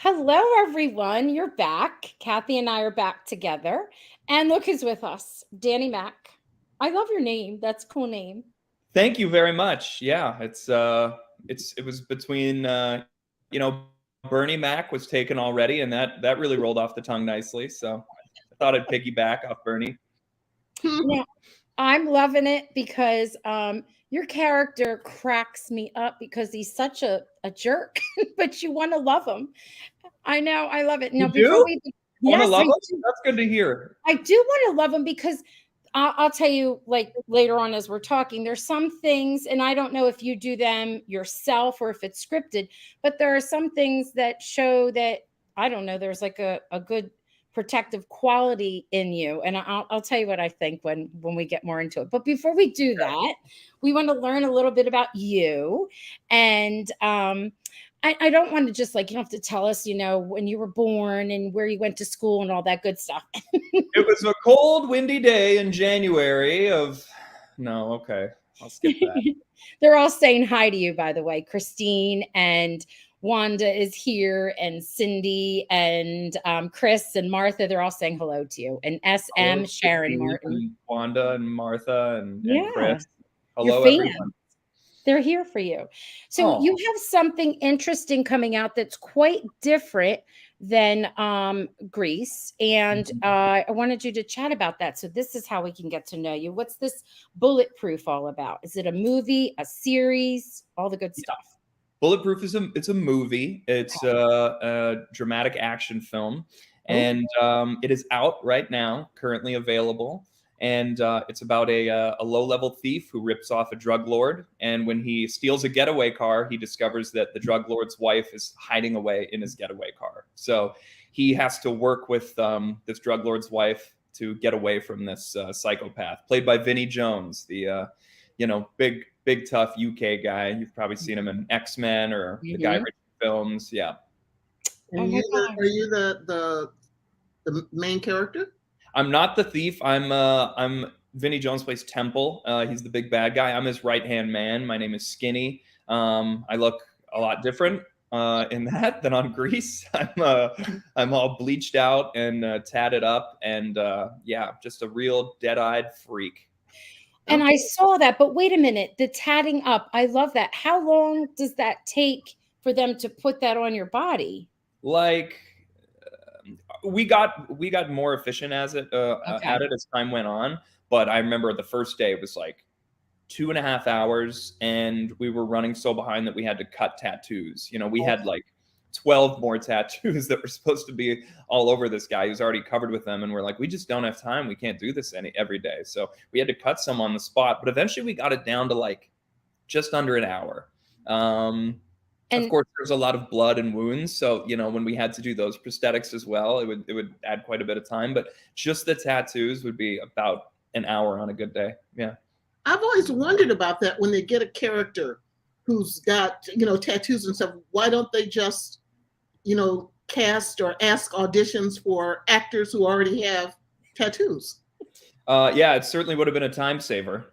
Hello, everyone. You're back. Kathy and I are back together. And look who's with us, Danny Mac. I love your name. That's a cool name. Thank you very much. Yeah, it was between Bernie Mac was taken already, and that really rolled off the tongue nicely. So I thought I'd piggyback off Bernie. Now, I'm loving it because your character cracks me up because he's such a jerk, but you want to love him. I know. I love it. Now, You before do we, want to yes, love I us? do. That's good to hear. I do want to love them because I'll tell you, like later on as we're talking, there's some things, and I don't know if you do them yourself or if it's scripted, but there are some things that show that, I don't know, there's like a good protective quality in you. And I'll tell you what I think when we get more into it. But before we do that, we want to learn a little bit about you. And I don't want to just like, you don't have to tell us, when you were born and where you went to school and all that good stuff. It was a cold, windy day in January of. No, okay, I'll skip that. They're all saying hi to you, by the way. Christine and Wanda is here, and Cindy and Chris and Martha. They're all saying hello to you. And Hello, SM, Sharon Christine Martin. and Wanda and Martha and Yeah, Chris. your Hello, fans. everyone. They're here for you. So Oh, you have something interesting coming out that's quite different than Greece. And I wanted you to chat about that. So this is how we can get to know you. What's this Bulletproof all about? Is it a movie, a series, all the good stuff? Bulletproof it's a movie. It's a dramatic action film, Oh, and it is out right now, currently available. And it's about a low level thief who rips off a drug lord. And when he steals a getaway car, he discovers that the drug lord's wife is hiding away in his getaway car. So he has to work with this drug lord's wife to get away from this psychopath, played by Vinnie Jones, the big tough UK guy. You've probably seen him in X-Men or the Guy mhm. Ritchie films. Yeah. Oh And my you God. are you the main character? I'm not the thief. I'm Vinnie Jones plays Temple. He's the big bad guy. I'm his right hand man. My name is Skinny. I look a lot different in that than on Grease. I'm all bleached out and tatted up, and yeah, just a real dead eyed freak. And I Okay. saw that, but wait a minute, the tatting up, I love that. How long does that take for them to put that on your body? Like we got more efficient Okay. at it as time went on. But I remember the first day it was like 2.5 hours, and we were running so behind that we had to cut tattoos. We had like 12 more tattoos that were supposed to be all over this guy who's already covered with them, and we're like, we just don't have time. We can't do this every day, so we had to cut some on the spot. But eventually, we got it down to like just under an hour. Of And course, there's a lot of blood and wounds, so when we had to do those prosthetics as well, it would add quite a bit of time. But just the tattoos would be about an hour on a good day. Yeah. I've always wondered about that when they get a character who's got, tattoos and stuff. Why don't they just, cast or ask auditions for actors who already have tattoos? Yeah, it certainly would have been a time saver.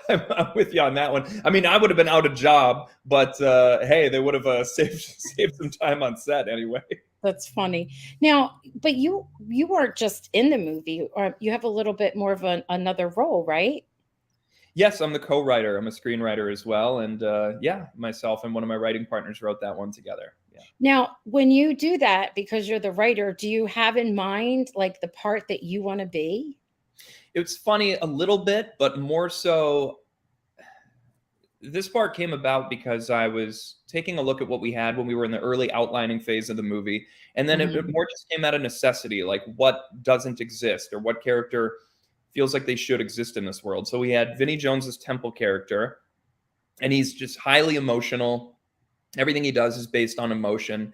I'm with you on that one. I mean, I would have been out of job, but hey, they would have saved some time on set anyway. that's funny. Now, but you weren't just in the movie, or you have a little bit more of another role, right? Yes, I'm the co-writer. I'm a screenwriter as well, and yeah, myself and one of my writing partners wrote that one together. Yeah. Now, when you do that, because you're the writer, do you have in mind like the part that you want to be? It's funny a little bit, but more so this part came about because I was taking a look at what we had when we were in the early outlining phase of the movie. And then it Mhm. more just came out of necessity, like what doesn't exist or what character feels like they should exist in this world. So we had Vinnie Jones's Temple character, and he's just highly emotional. Everything he does is based on emotion.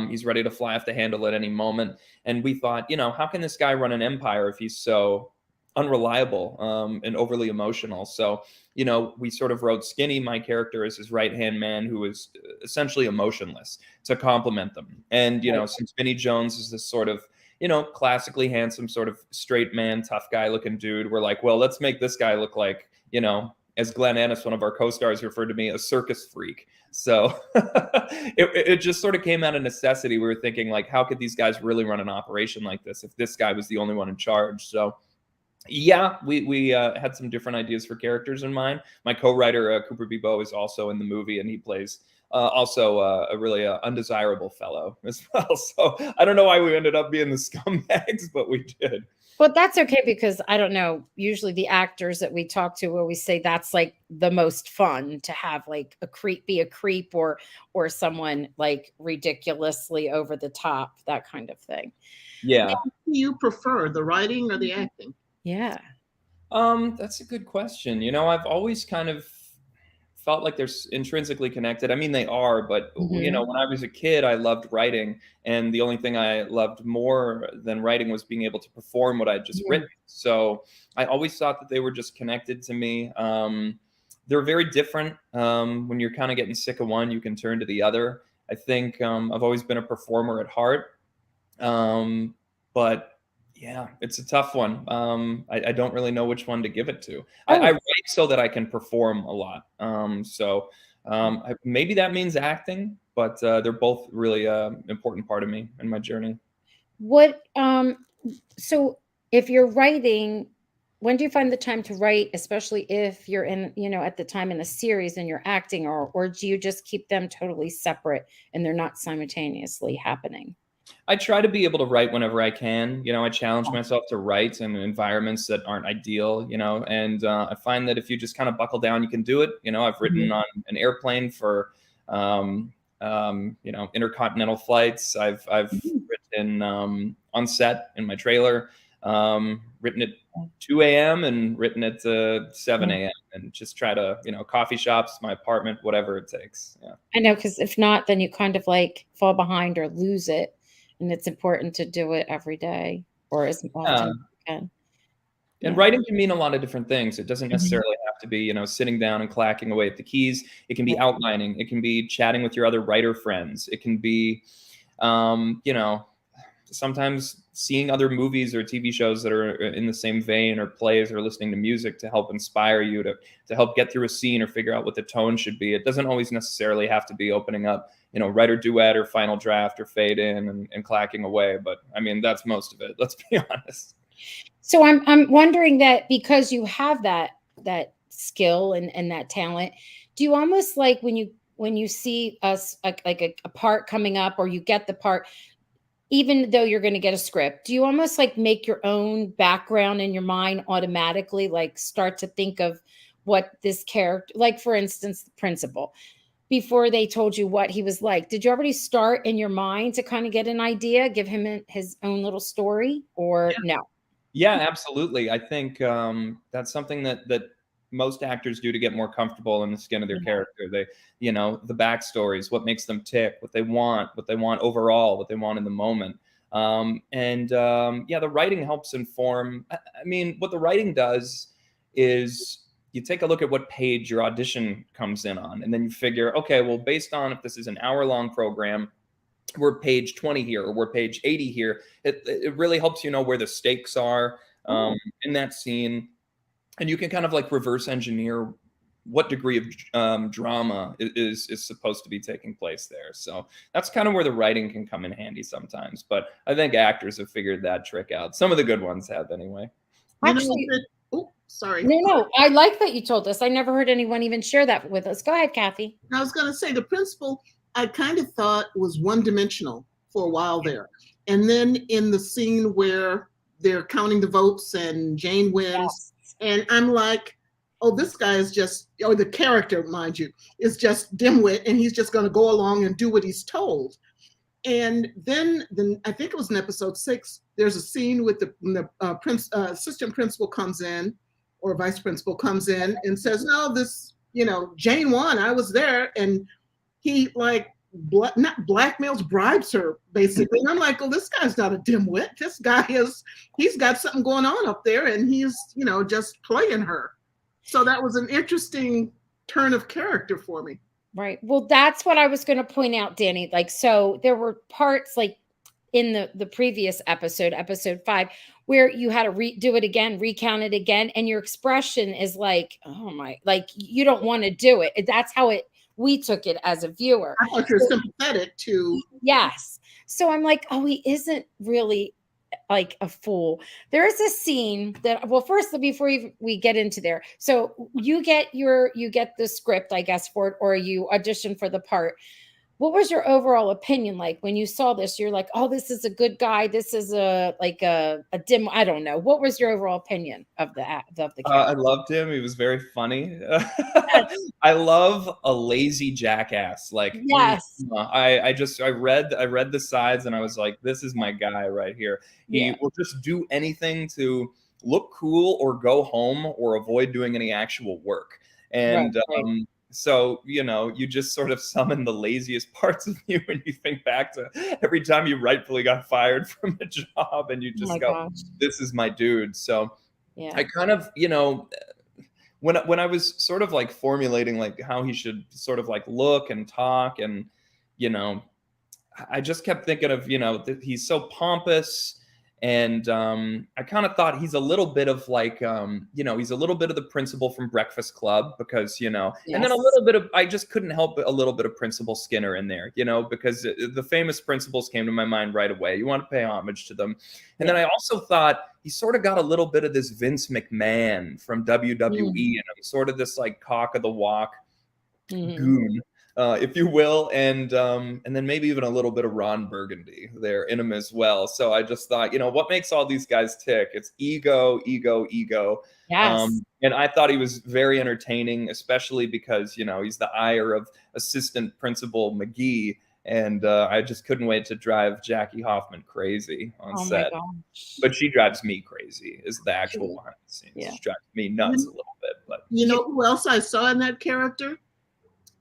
He's ready to fly off the handle at any moment. And we thought, how can this guy run an empire if he's so unreliable and overly emotional? So, we sort of wrote Skinny, my character, as his right hand man who is essentially emotionless to complement them. And, since Vinnie Jones is this sort of, classically handsome, sort of straight man, tough guy looking dude, we're like, well, let's make this guy look like, as Glenn Ennis, one of our co-stars, referred to me, a circus freak. So it just sort of came out of necessity. We were thinking, like, how could these guys really run an operation like this if this guy was the only one in charge? So yeah, we had some different ideas for characters in mind. My co-writer, Cooper Bebo, is also in the movie, and he plays also a really undesirable fellow as well. So I don't know why we ended up being the scumbags, but we did. Well, that's okay, because I don't know, usually the actors that we talk to always say that's like the most fun, to have like be a creep, or someone like ridiculously over the top, that kind of thing. Yeah. What do you prefer, the writing or the acting? Yeah. That's a good question. I've always kind of felt like they're intrinsically connected. I mean, they are, but Mhm. when I was a kid, I loved writing, and the only thing I loved more than writing was being able to perform what I'd just Mhm. written. So I always thought that they were just connected to me. They're very different. When you're kind of getting sick of one, you can turn to the other. I think I've always been a performer at heart, but yeah, it's a tough one. I don't really know which one to give it to. I Oh, write so that I can perform a lot. Maybe that means acting, but they're both really important part of me and my journey. what so if you're writing, when do you find the time to write, especially if you're in, at the time in a series and you're acting, or do you just keep them totally separate and they're not simultaneously happening? I try to be able to write whenever I can. I challenge myself to write in environments that aren't ideal, and I find that if you just kind of buckle down, you can do it. I've written Mhm. on an airplane for, intercontinental flights. I've Mhm. written on set in my trailer, written at 2 a.m. and written at 7 a.m. and just try to, coffee shops, my apartment, whatever it takes. Yeah. I know, because if not, then you kind of like fall behind or lose it. And it's important to do it every day, or as often Yeah. as you can. And Yeah. writing can mean a lot of different things. It doesn't Mhm. necessarily have to be, sitting down and clacking away at the keys. It can Yeah. be outlining. It can be chatting with your other writer friends. It can be, um, you know, sometimes seeing other movies or TV shows that are in the same vein, or plays, or listening to music to help inspire you to help get through a scene or figure out what the tone should be. It doesn't always necessarily have to be opening up, writer duet or final draft or fade in and clacking away. But I mean, that's most of it. Let's be honest. So I'm wondering that, because you have that skill and that talent, do you almost like when you see us like a part coming up, or you get the part, even though you're going to get a script, do you almost like make your own background in your mind automatically, like start to think of what this character, like for instance, the principal, before they told you what he was like, did you already start in your mind to kind of get an idea, give him his own little story, or no? Yeah, absolutely. I think that's something that most actors do to get more comfortable in the skin of their Yeah. character. The backstories, what makes them tick, what they want overall, what they want in the moment. The writing helps inform. I mean, what the writing does is you take a look at what page your audition comes in on, and then you figure, okay, well, based on if this is an hour-long program, we're page 20 here, or we're page 80 here. It really helps you know where the stakes are Oh, in that scene, and you can kind of like reverse engineer what degree of drama is supposed to be taking place there. So that's kind of where the writing can come in handy sometimes. But I think actors have figured that trick out. Some of the good ones have, anyway. You know, actually, that, oh, sorry. no. I like that you told us. I never heard anyone even share that with us. Go ahead, Kathy. I was going to say the principal, I kind of thought was one dimensional for a while there. And then in the scene where they're counting the votes and Jane wins, Yes. and I'm like, oh, this guy is just, or the character, mind you, is just dimwit, and he's just going to go along and do what he's told. And then I think it was in episode 6, there's a scene with assistant principal comes in, or vice principal comes in and says, no, this, Jane won, I was there. And he like, not blackmails, bribes her basically. And I'm like, oh, this guy's not a dimwit. He's got something going on up there, and he's, just playing her. So that was an interesting turn of character for me. Right. Well, that's what I was going to point out, Danny. Like, so there were parts like in the previous episode 5, where you had to redo it again, recount it again, and your expression is like, oh my, like you don't want to do it. That's how we took it as a viewer. I thought you're sympathetic to. Yes. So I'm like, oh, he isn't really like a fool. There is a scene that, well, first, before we get into there, so you get the script, I guess, for it, or you audition for the part. What was your overall opinion like when you saw this? You're like, oh, this is a good guy. This is a dim. I don't know. What was your overall opinion of the character? I loved him. He was very funny. Yes. I love a lazy jackass. Like, Yes. I read the sides and I was like, this is my guy right here. He Yeah. will just do anything to look cool or go home or avoid doing any actual work. And Right. so, you just sort of summon the laziest parts of you when you think back to every time you rightfully got fired from a job and you Oh just my go, gosh. this is my dude. So Yeah. I kind of, when I was sort of like formulating like how he should sort of like look and talk, and you know, I just kept thinking of, that he's so pompous. And I kind of thought he's a little bit of like, he's a little bit of the principal from Breakfast Club, because, and then a Yes. little bit of, I just couldn't help but a little bit of Principal Skinner in there, because the famous principals came to my mind right away. You want to pay homage to them. And then I also thought he sort of got a little bit of this Vince McMahon from WWE, and I'm sort of this like cock of the walk goon, if you will, and then maybe even a little bit of Ron Burgundy there in him as well. So I just thought, what makes all these guys tick? It's ego, ego, ego. Yes. And I thought he was very entertaining, especially because he's the ire of Assistant Principal McGee, and I just couldn't wait to drive Jackie Hoffman crazy on Oh my set. gosh. But she drives me crazy, is the actual behind the scenes. Yeah. She drives me nuts a little bit. But You know who else I saw in that character?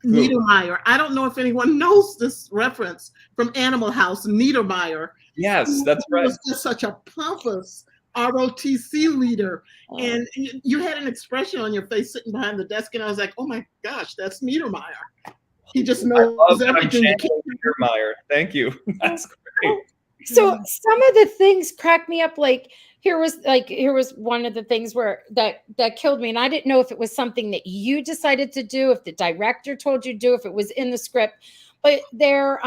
Who? Niedermeyer. I don't know if anyone knows this reference from Animal House. Niedermeyer. Yes, that's He right. was just such a pompous ROTC leader. And you had an expression on your face sitting behind the desk, and I was like, oh my gosh, that's Niedermeyer. He just knows everything. Niedermeyer. Thank you. That's great. So some of the things cracked me up. Like here was one of the things where that killed me, and I didn't know if it was something that you decided to do, if the director told you to do, if it was in the script. But there,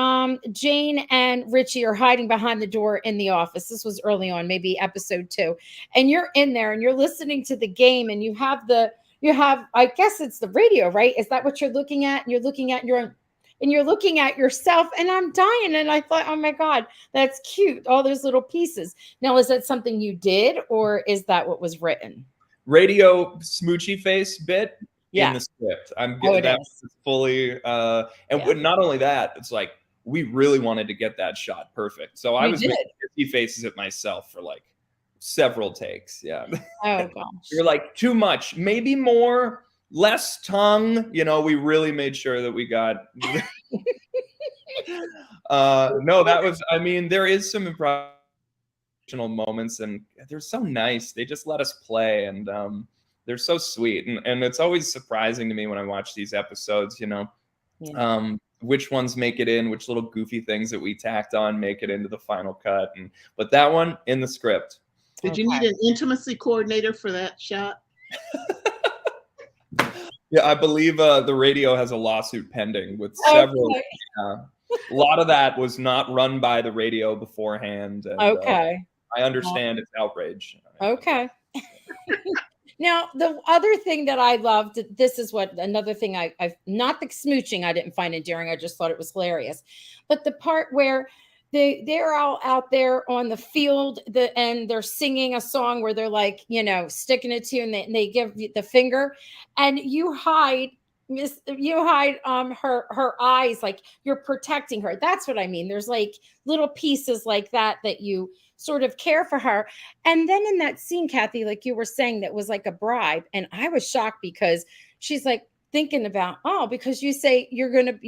Jane and Richie are hiding behind the door in the office. This was early on, maybe episode 2, and you're in there and you're listening to the game, and you have I guess it's the radio, right? Is that what you're looking at? And you're looking at your own. And you're looking at yourself, and I'm dying. And I thought, oh my God, that's cute. All those little pieces. Now, is that something you did, or is that what was written? Radio smoochy face bit in the script. I'm getting that fully. Not only that, it's like we really wanted to get that shot perfect. So I was making 50 faces at myself for like several takes. Yeah. Oh gosh. You're like, too much, maybe more. Less tongue, we really made sure that we got. No, that was. I mean, there is some improvisational moments, and they're so nice. They just let us play, and they're so sweet. And it's always surprising to me when I watch these episodes. Which ones make it in, which little goofy things that we tacked on make it into the final cut. But that one in the script. Did you need an intimacy coordinator for that shot? Yeah, I believe the radio has a lawsuit pending with several. Okay. A lot of that was not run by the radio beforehand. And, I understand it's outrage. Okay. Now, the other thing that I loved, this is another thing I've not the smooching I didn't find endearing. I just thought it was hilarious. But the part where they're all out there on the field and they're singing a song where they're like, sticking it to you, and they give you the finger, and you hide her eyes, like you're protecting her. That's what I mean. There's like little pieces like that you sort of care for her. And then in that scene, Kathy, like you were saying, that was like a bribe, and I was shocked because she's like thinking about, because you say you're gonna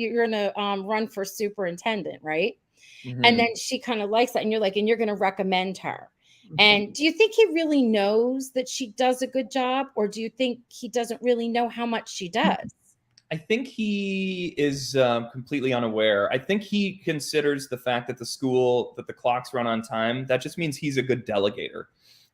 run for superintendent, right? Mm-hmm. And then she kind of likes that, and you're like, and you're going to recommend her. Mm-hmm. And do you think he really knows that she does a good job, or do you think he doesn't really know how much she does? I think he is completely unaware. I think he considers the fact that the clocks run on time, that just means he's a good delegator.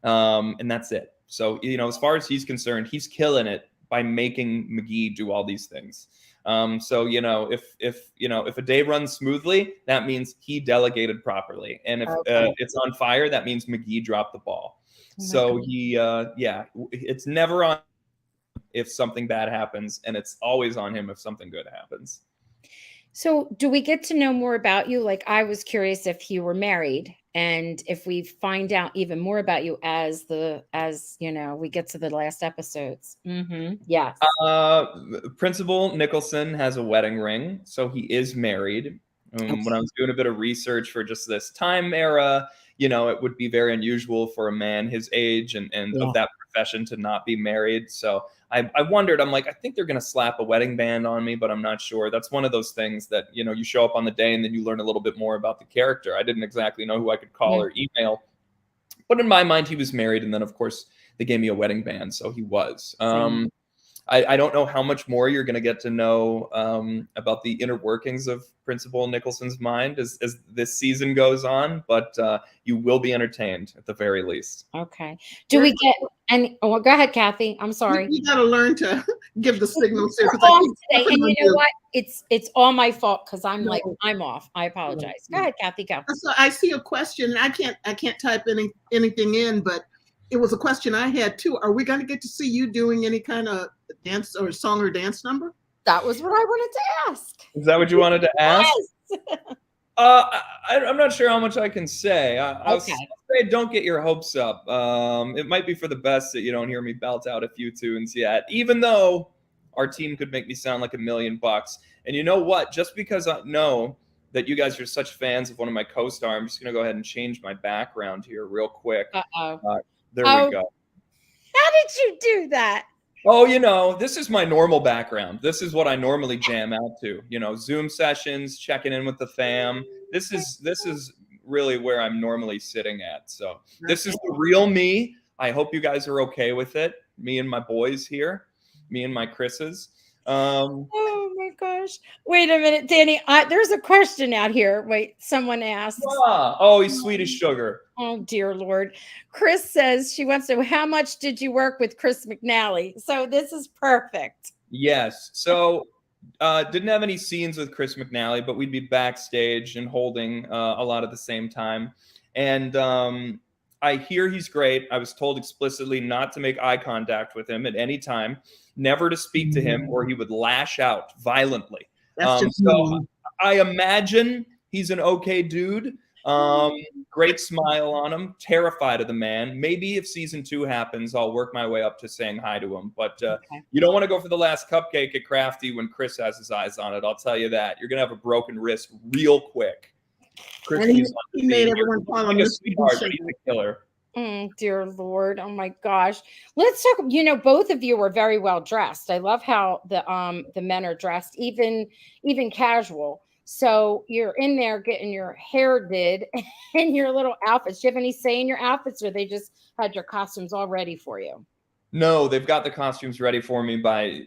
And that's it. So, as far as he's concerned, he's killing it by making McGee do all these things. So, if a day runs smoothly, that means he delegated properly. And if it's on fire, that means McGee dropped the ball. So it's never on if something bad happens, and it's always on him if something good happens. So do we get to know more about you? Like, I was curious if you were married, and if we find out even more about you as we get to the last episodes. Yes. Principal Nicholson has a wedding ring, so he is married. When I was doing a bit of research for just this time era, it would be very unusual for a man his age and of that profession to not be married. So I wondered, I'm like, I think they're going to slap a wedding band on me, but I'm not sure. That's one of those things that, you show up on the day and then you learn a little bit more about the character. I didn't exactly know who I could call or email, but in my mind, he was married. And then, of course, they gave me a wedding band, so he was. I don't know how much more you're going to get to know about the inner workings of Principal Nicholson's mind as this season goes on, but you will be entertained at the very least. Okay. Do we get any? Oh, go ahead, Kathy. I'm sorry. You got to learn to give the signals here. Off today, and you know what? It's all my fault because I'm off. I apologize. Go ahead, Kathy. Go. So I see a question. I can't type anything in, but it was a question I had too. Are we going to get to see you doing any kind of dance or song or dance number? That was what I wanted to ask. Is that what you wanted to ask? Yes. I'm not sure how much I can say. I'll say don't get your hopes up. It might be for the best that you don't hear me belt out a few tunes yet, even though our team could make me sound like $1 million. And you know what? Just because I know that you guys are such fans of one of my co-stars, I'm just going to go ahead and change my background here real quick. There we go. How did you do that? Oh, this is my normal background. This is what I normally jam out to. Zoom sessions, checking in with the fam. This is really where I'm normally sitting at. So this is the real me. I hope you guys are okay with it. Me and my boys here, me and my Chris's. Oh my gosh. Wait a minute, Danny. There's a question out here. Wait, someone asked. He's sweet as sugar. Oh, dear Lord. Chris says she wants to know, how much did you work with Chris McNally? So this is perfect. Yes. So didn't have any scenes with Chris McNally, but we'd be backstage and holding a lot at the same time. And I hear he's great. I was told explicitly not to make eye contact with him at any time, never to speak to him, or he would lash out violently. So I imagine he's an okay dude. Great smile on him, terrified of the man. Maybe if season 2 happens, I'll work my way up to saying hi to him. But you don't want to go for the last cupcake at Crafty when Chris has his eyes on it. I'll tell you that. You're going to have a broken wrist real quick. He made everyone follow like a sweetheart, but he's a killer. Dear Lord. Oh my gosh. Let's talk, both of you were very well dressed. I love how the men are dressed, even casual. So you're in there getting your hair did and your little outfits. Do you have any say in your outfits, or they just had your costumes all ready for you? No, they've got the costumes ready for me by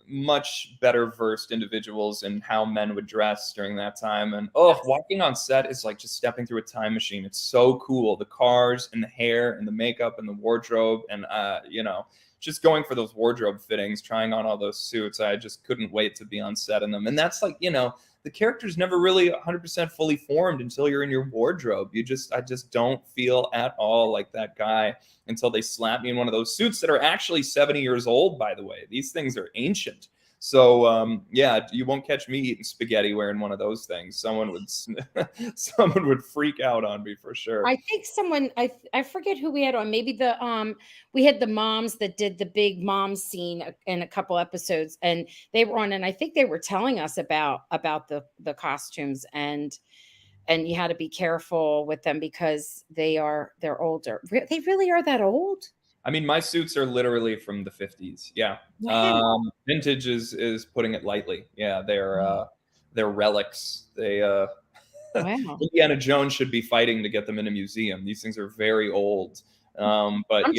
much better versed individuals in how men would dress during that time. And walking on set is like just stepping through a time machine. It's so cool. The cars and the hair and the makeup and the wardrobe and just going for those wardrobe fittings, trying on all those suits. I just couldn't wait to be on set in them. And that's like, the character's never really 100% fully formed until you're in your wardrobe. I just don't feel at all like that guy until they slap me in one of those suits that are actually 70 years old, by the way. These things are ancient. So, you won't catch me eating spaghetti wearing one of those things. Someone would freak out on me for sure. I think I forget who we had on. Maybe we had the moms that did the big mom scene in a couple episodes, and they were on, and I think they were telling us about the costumes, and you had to be careful with them because they're older. They really are that old? I mean, my suits are literally from the 50s. Yeah. Wow. Vintage is putting it lightly. Yeah, they're relics. Wow. Indiana Jones should be fighting to get them in a museum. These things are very old. But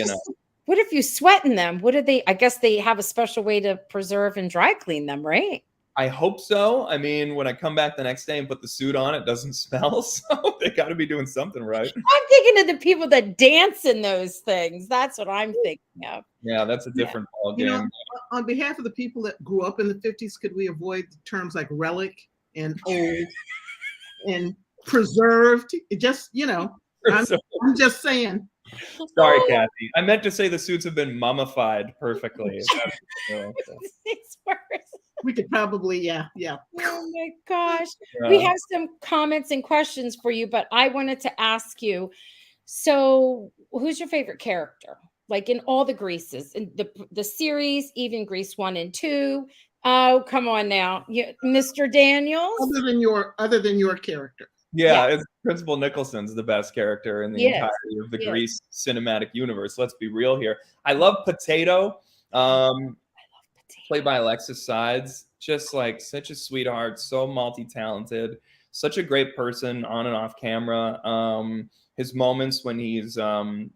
What if you sweat in them? What do they? I guess they have a special way to preserve and dry clean them, right? I hope so. I mean, when I come back the next day and put the suit on, it doesn't smell. So they got to be doing something right. I'm thinking of the people that dance in those things. That's what I'm thinking of. Yeah, that's a different ball You know, game. on behalf of the people that grew up in the 50s, could we avoid terms like relic and old and preserved? It just, I'm, So- I'm just saying. Sorry, Kathy. I meant to say the suits have been mummified perfectly. It's worse. We could probably, yeah. Oh my gosh. We have some comments and questions for you, but I wanted to ask you, so who's your favorite character? Like in all the Greases, in the series, even Grease 1 and 2. Oh, come on now. Mr. Daniels? Other than your character. Yeah, Yes. it's Principal Nicholson's the best character in the Yes. entirety of the Yes. Grease cinematic universe. Let's be real here. I love Potato. Played by Alexis Sides, just like such a sweetheart, so multi-talented, such a great person on and off camera. His moments when he's kind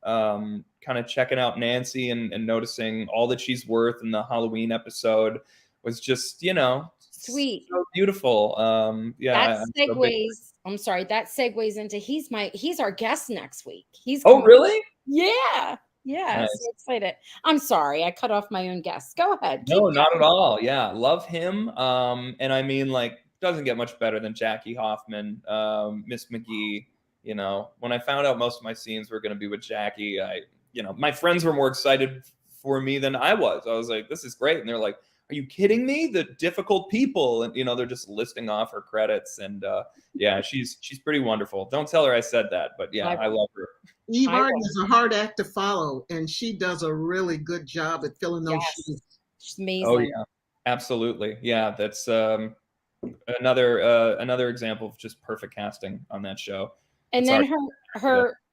of checking out Nancy and noticing all that she's worth in the Halloween episode was just Sweet. so beautiful. That segues. I'm sorry. That segues into he's our guest next week. He's Oh, coming. really? Yeah. Yeah. Nice. So excited. I'm sorry. I cut off my own guest. Go ahead. No, not at all. Yeah, love him. And I mean, like, doesn't get much better than Jackie Hoffman, Miss McGee. When I found out most of my scenes were going to be with Jackie, my friends were more excited for me than I was. I was like, this is great. And they're like, are you kidding me? The difficult people. And, they're just listing off her credits. And yeah, she's pretty wonderful. Don't tell her I said that, but yeah, I love her. Eve Arden is a hard act to follow, and she does a really good job at filling those shoes. She's amazing. Oh yeah, absolutely. Yeah, that's another example of just perfect casting on that show. And then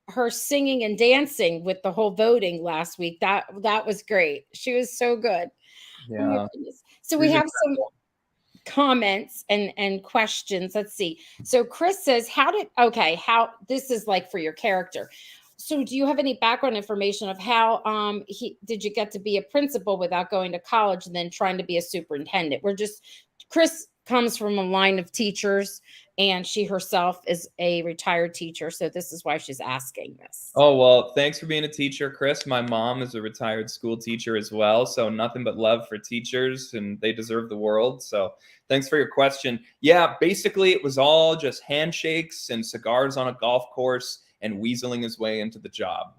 her singing and dancing with the whole voting last week. That was great. She was so good. Yeah. Oh, so we have some comments and questions. Let's see. So Chris says, how this is like for your character. So do you have any background information of how did you get to be a principal without going to college and then trying to be a superintendent? Chris comes from a line of teachers, and she herself is a retired teacher. So this is why she's asking this. Oh, well, thanks for being a teacher, Chris. My mom is a retired school teacher as well. So nothing but love for teachers, and they deserve the world. So thanks for your question. Yeah, basically it was all just handshakes and cigars on a golf course and weaseling his way into the job.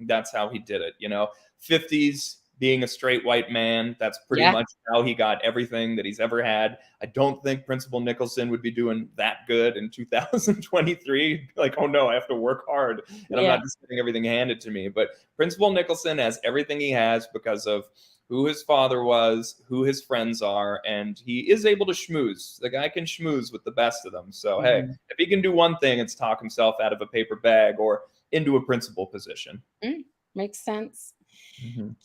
That's how he did it. 50s, being a straight white man, that's pretty much how he got everything that he's ever had. I don't think Principal Nicholson would be doing that good in 2023. Like, oh no, I have to work hard, and I'm not just getting everything handed to me. But Principal Nicholson has everything he has because of who his father was, who his friends are, and he is able to schmooze. The guy can schmooze with the best of them. So hey, if he can do one thing, it's talk himself out of a paper bag or into a principal position. Makes sense.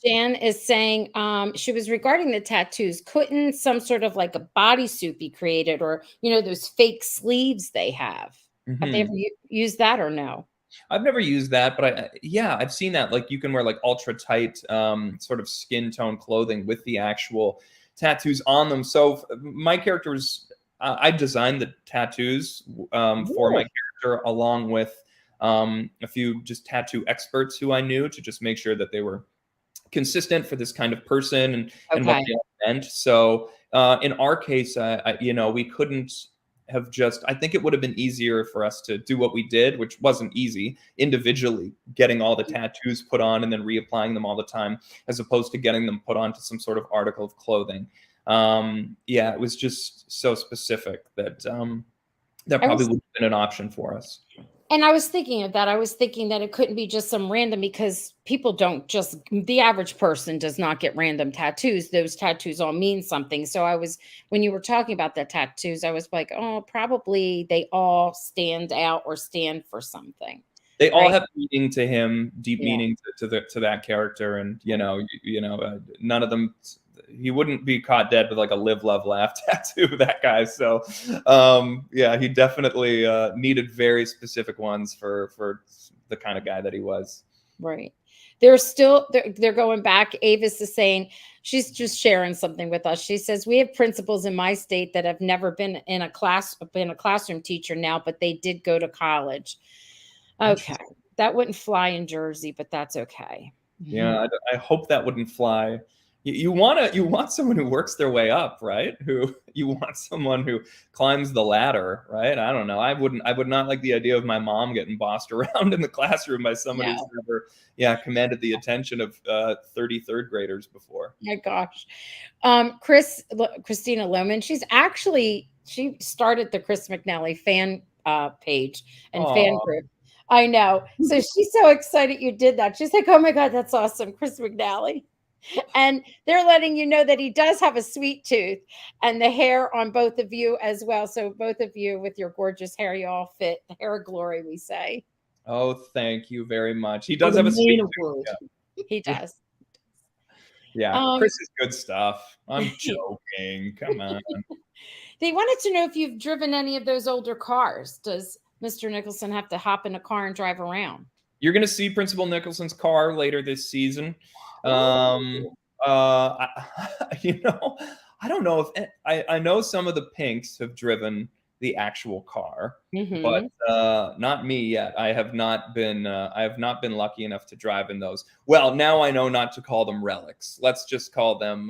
Jan is saying she was regarding the tattoos. Couldn't some sort of like a bodysuit be created, or those fake sleeves they have? Have they ever used that or no? I've never used that, but I've seen that. Like you can wear like ultra tight sort of skin tone clothing with the actual tattoos on them. So my characters, I designed the tattoos for my character along with a few just tattoo experts who I knew to just make sure that they were consistent for this kind of person and what they all meant. So in our case, we couldn't have I think it would have been easier for us to do what we did, which wasn't easy, individually getting all the tattoos put on and then reapplying them all the time, as opposed to getting them put onto some sort of article of clothing. It was just so specific that that probably would have been an option for us. And I was thinking of that. I was thinking that it couldn't be just some random, because people don't the average person does not get random tattoos. Those tattoos all mean something. So when you were talking about the tattoos, I was like, oh, probably they all stand out or stand for something. They all have meaning to him, deep meaning to that character. And, none of them, he wouldn't be caught dead with like a live, love, laugh tattoo, that guy. So, he definitely needed very specific ones for the kind of guy that he was. Right. they're going back. Avis is saying, she's just sharing something with us. She says, we have principals in my state that have never been in a classroom teacher now, but they did go to college. Okay. That wouldn't fly in Jersey, but that's okay. Yeah, I hope that wouldn't fly. You want someone who works their way up, right? You want someone who climbs the ladder, right? I don't know. I would not like the idea of my mom getting bossed around in the classroom by someone who's never, commanded the attention of 33rd graders before. My gosh. Christina Lohman, she started the Chris McNally fan page and fan group. I know. So she's so excited you did that. She's like, oh my God, that's awesome. Chris McNally. And they're letting you know that he does have a sweet tooth, and the hair on both of you as well. So both of you with your gorgeous hair, you all fit hair glory, we say. Oh, thank you very much. He does have a sweet tooth. Yeah. He does. Yeah, Chris is good stuff. I'm joking. Come on. They wanted to know if you've driven any of those older cars. Does Mr. Nicholson have to hop in a car and drive around? You're going to see Principal Nicholson's car later this season. I don't know if I know some of the Pinks have driven the actual car, but not me yet. I have not been lucky enough to drive in those. Well, now I know not to call them relics. Let's just call them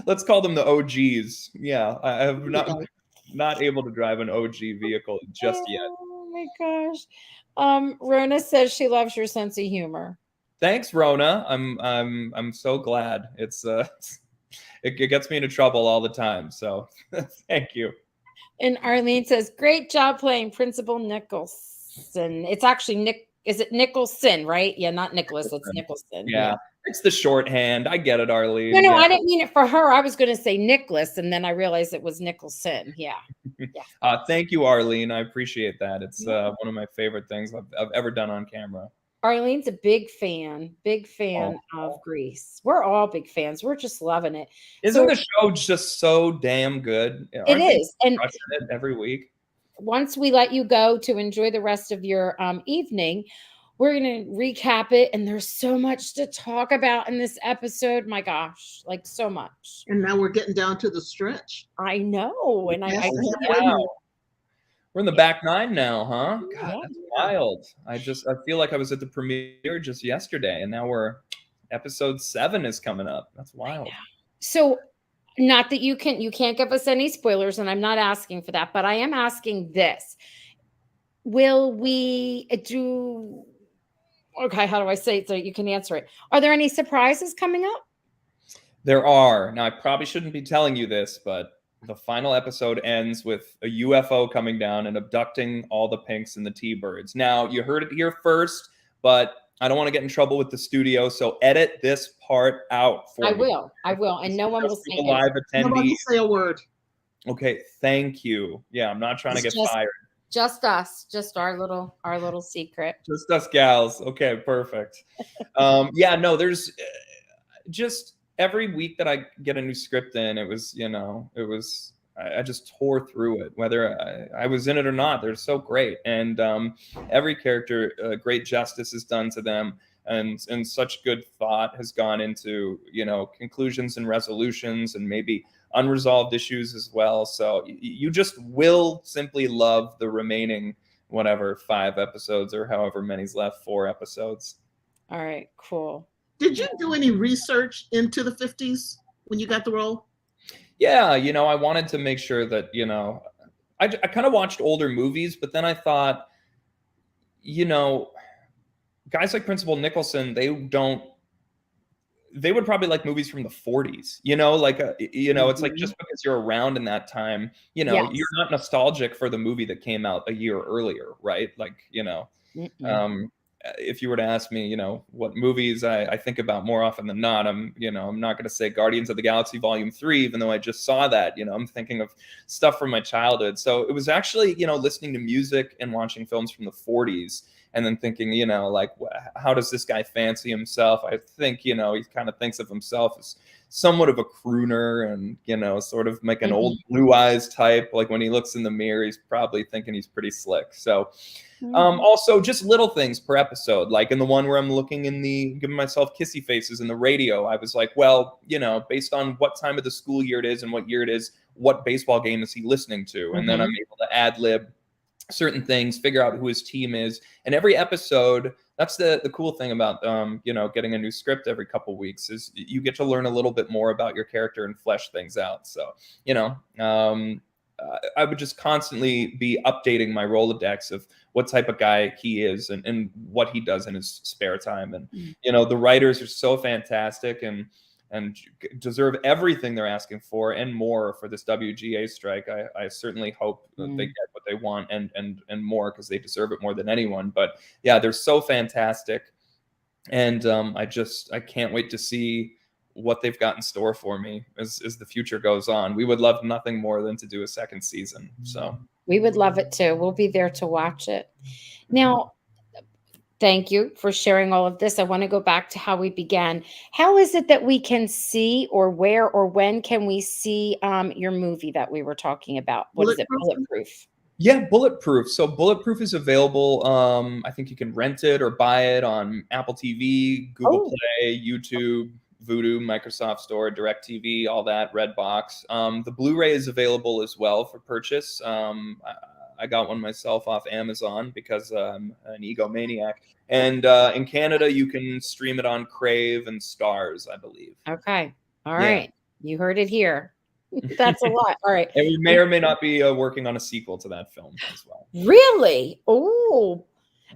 let's call them the OGs. Yeah, I have not able to drive an OG vehicle just yet. Oh my gosh. Rona says she loves your sense of humor. Thanks, Rona. I'm so glad. It gets me into trouble all the time. So thank you. And Arlene says, great job playing Principal Nicholson. It's actually is it Nicholson, right? Yeah, not Nicholas, it's Nicholson. Yeah. It's the shorthand. I get it, Arlene. No, I didn't mean it for her. I was going to say Nicholas, and then I realized it was Nicholson. Yeah. Thank you, Arlene. I appreciate that. It's one of my favorite things I've ever done on camera. Arlene's a big fan of Grease. We're all big fans. We're just loving it. Isn't the show just so damn good? It is. And crushing it every week. Once we let you go to enjoy the rest of your evening, we're going to recap it. And there's so much to talk about in this episode. My gosh, like so much. And now we're getting down to the stretch. I know. And we're in the back nine now, huh? God, that's wild. I feel like I was at the premiere just yesterday, and now episode 7 is coming up. That's wild. So, not that you can't give us any spoilers, and I'm not asking for that, but I am asking this. Will we do? Okay, how do I say it so you can answer it? Are there any surprises coming up? There are. Now, I probably shouldn't be telling you this, but the final episode ends with a UFO coming down and abducting all the Pinks and the T-Birds. Now, you heard it here first, but I don't want to get in trouble with the studio, so edit this part out for me. I will, and no one will say live attendees. Nobody say a word. Okay, thank you. Yeah, I'm not trying to get fired. Just us, just our little secret. Just us gals. Okay, perfect. There's just every week that I get a new script in, I just tore through it, whether I was in it or not. They're so great. And every character, great justice is done to them. And such good thought has gone into, conclusions and resolutions and maybe unresolved issues as well. So you just will simply love the remaining, 5 episodes or however many's left, 4 episodes. All right, cool. Did you do any research into the 50s when you got the role? Yeah, I wanted to make sure that, I kind of watched older movies, but then I thought, guys like Principal Nicholson, they would probably like movies from the 40s, it's like just because you're around in that time, you're not nostalgic for the movie that came out a year earlier, right? Like, if you were to ask me, what movies I think about more often than not, I'm not going to say Guardians of the Galaxy Volume 3, even though I just saw that, I'm thinking of stuff from my childhood. So it was actually, listening to music and watching films from the 40s and then thinking, how does this guy fancy himself? I think, he kind of thinks of himself as somewhat of a crooner and, you know, sort of like an Mhm. old Blue Eyes type. Like when he looks in the mirror, he's probably thinking he's pretty slick. So Mhm. also just little things per episode, like in the one where I'm looking in the giving myself kissy faces in the radio, I was like, well, you know, based on what time of the school year it is and what year it is, what baseball game is he listening to? And then I'm Mhm. able to ad lib certain things, figure out who his team is. And every episode, that's the cool thing about you know, getting a new script every couple weeks is you get to learn a little bit more about your character and flesh things out. So, you know, I would just constantly be updating my Rolodex of what type of guy he is and what he does in his spare time. And Mm. you know, the writers are so fantastic and deserve everything they're asking for and more for this WGA strike. I certainly hope that they Mm. get what they want and more, because they deserve it more than anyone. But yeah, they're so fantastic, and I can't wait to see what they've got in store for me as the future goes on. We would love nothing more than to do a second season. So We would love it too. We'll be there to watch it. Now, thank you for sharing all of this. I want to go back to how we began. How is it that we can see, or where or when can we see your movie that we were talking about? What is it? Bulletproof? Bulletproof. yeah, Bulletproof. So Bulletproof is available. I think you can rent it or buy it on Apple TV, Google Oh, Play, YouTube, Vudu, Microsoft Store, DirecTV, all that, Redbox. The Blu-ray is available as well for purchase. I got one myself off Amazon because I'm an egomaniac. And in Canada, you can stream it on Crave and Stars, I believe. okay. All Yeah. right. You heard it here. That's a lot. All right. And we may or may not be working on a sequel to that film as well. Really? Oh,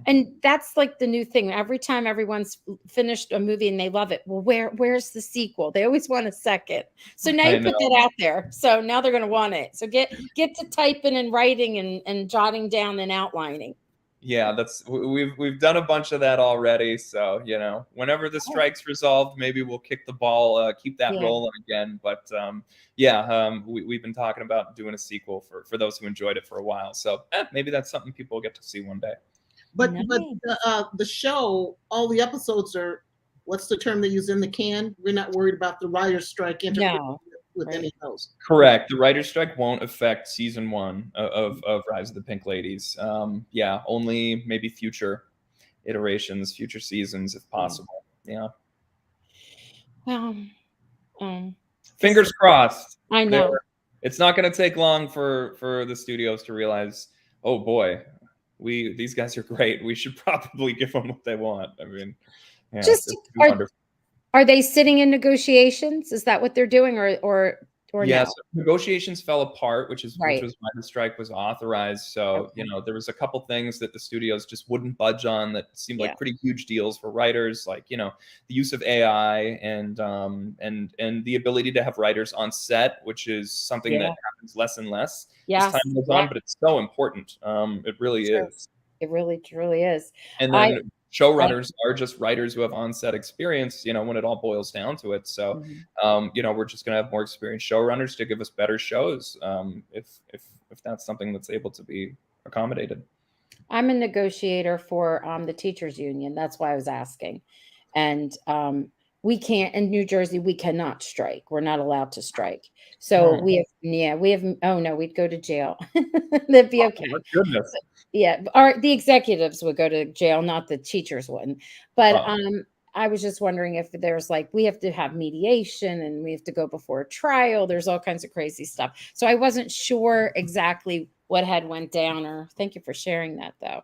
and that's like the new thing. Every time everyone's finished a movie and they love it, well, where's the sequel? They always want a second. So now I you know. put that out there. So now they're going to want it. So get to typing and writing and jotting down and outlining. Yeah, we've done a bunch of that already. So, you know, whenever the Oh, strike's resolved, maybe we'll kick the ball, keep that yeah. rolling again. But yeah, we've been talking about doing a sequel for those who enjoyed it for a while. So maybe that's something people will get to see one day. But Nice. the show, all the episodes are, what's the term they use, in the can? We're not worried about the writer's strike interfering No. with Right. any of those. Correct. The writer's strike won't affect season 1 of Rise of the Pink Ladies. Yeah, only maybe future iterations, future seasons, if possible. Yeah. Well, Fingers crossed. I know. It's not going to take long for the studios to realize, oh boy, these guys are great. We should probably give them what they want. I mean, yeah, Just it's are, wonderful. are they sitting in negotiations? Is that what they're doing, or Yeah, no? so negotiations fell apart, which Right. was why the strike was authorized. So, you Okay. know, there was a couple things that the studios just wouldn't budge on that seemed Yeah. like pretty huge deals for writers, like, you know, the use of AI and the ability to have writers on set, which is something that Yeah. happens less and less as Yes. time goes Yeah. on, but it's so important. It really Sure. is. It really truly is. And I then showrunners are just writers who have on-set experience, you know, when it all boils down to it. So, Mhm. you know, we're just going to have more experienced showrunners to give us better shows, if that's something that's able to be accommodated. I'm a negotiator for the teachers union. That's why I was asking. And we can't, in New Jersey, we cannot strike. We're not allowed to strike. So Oh, we have, oh no, we'd go to jail. That'd be okay. my goodness. Yeah, the executives would go to jail, not the teachers wouldn't. But Oh, I was just wondering if there's like we have to have mediation and we have to go before a trial. There's all kinds of crazy stuff. So I wasn't sure exactly what had went down. Or thank you for sharing that though.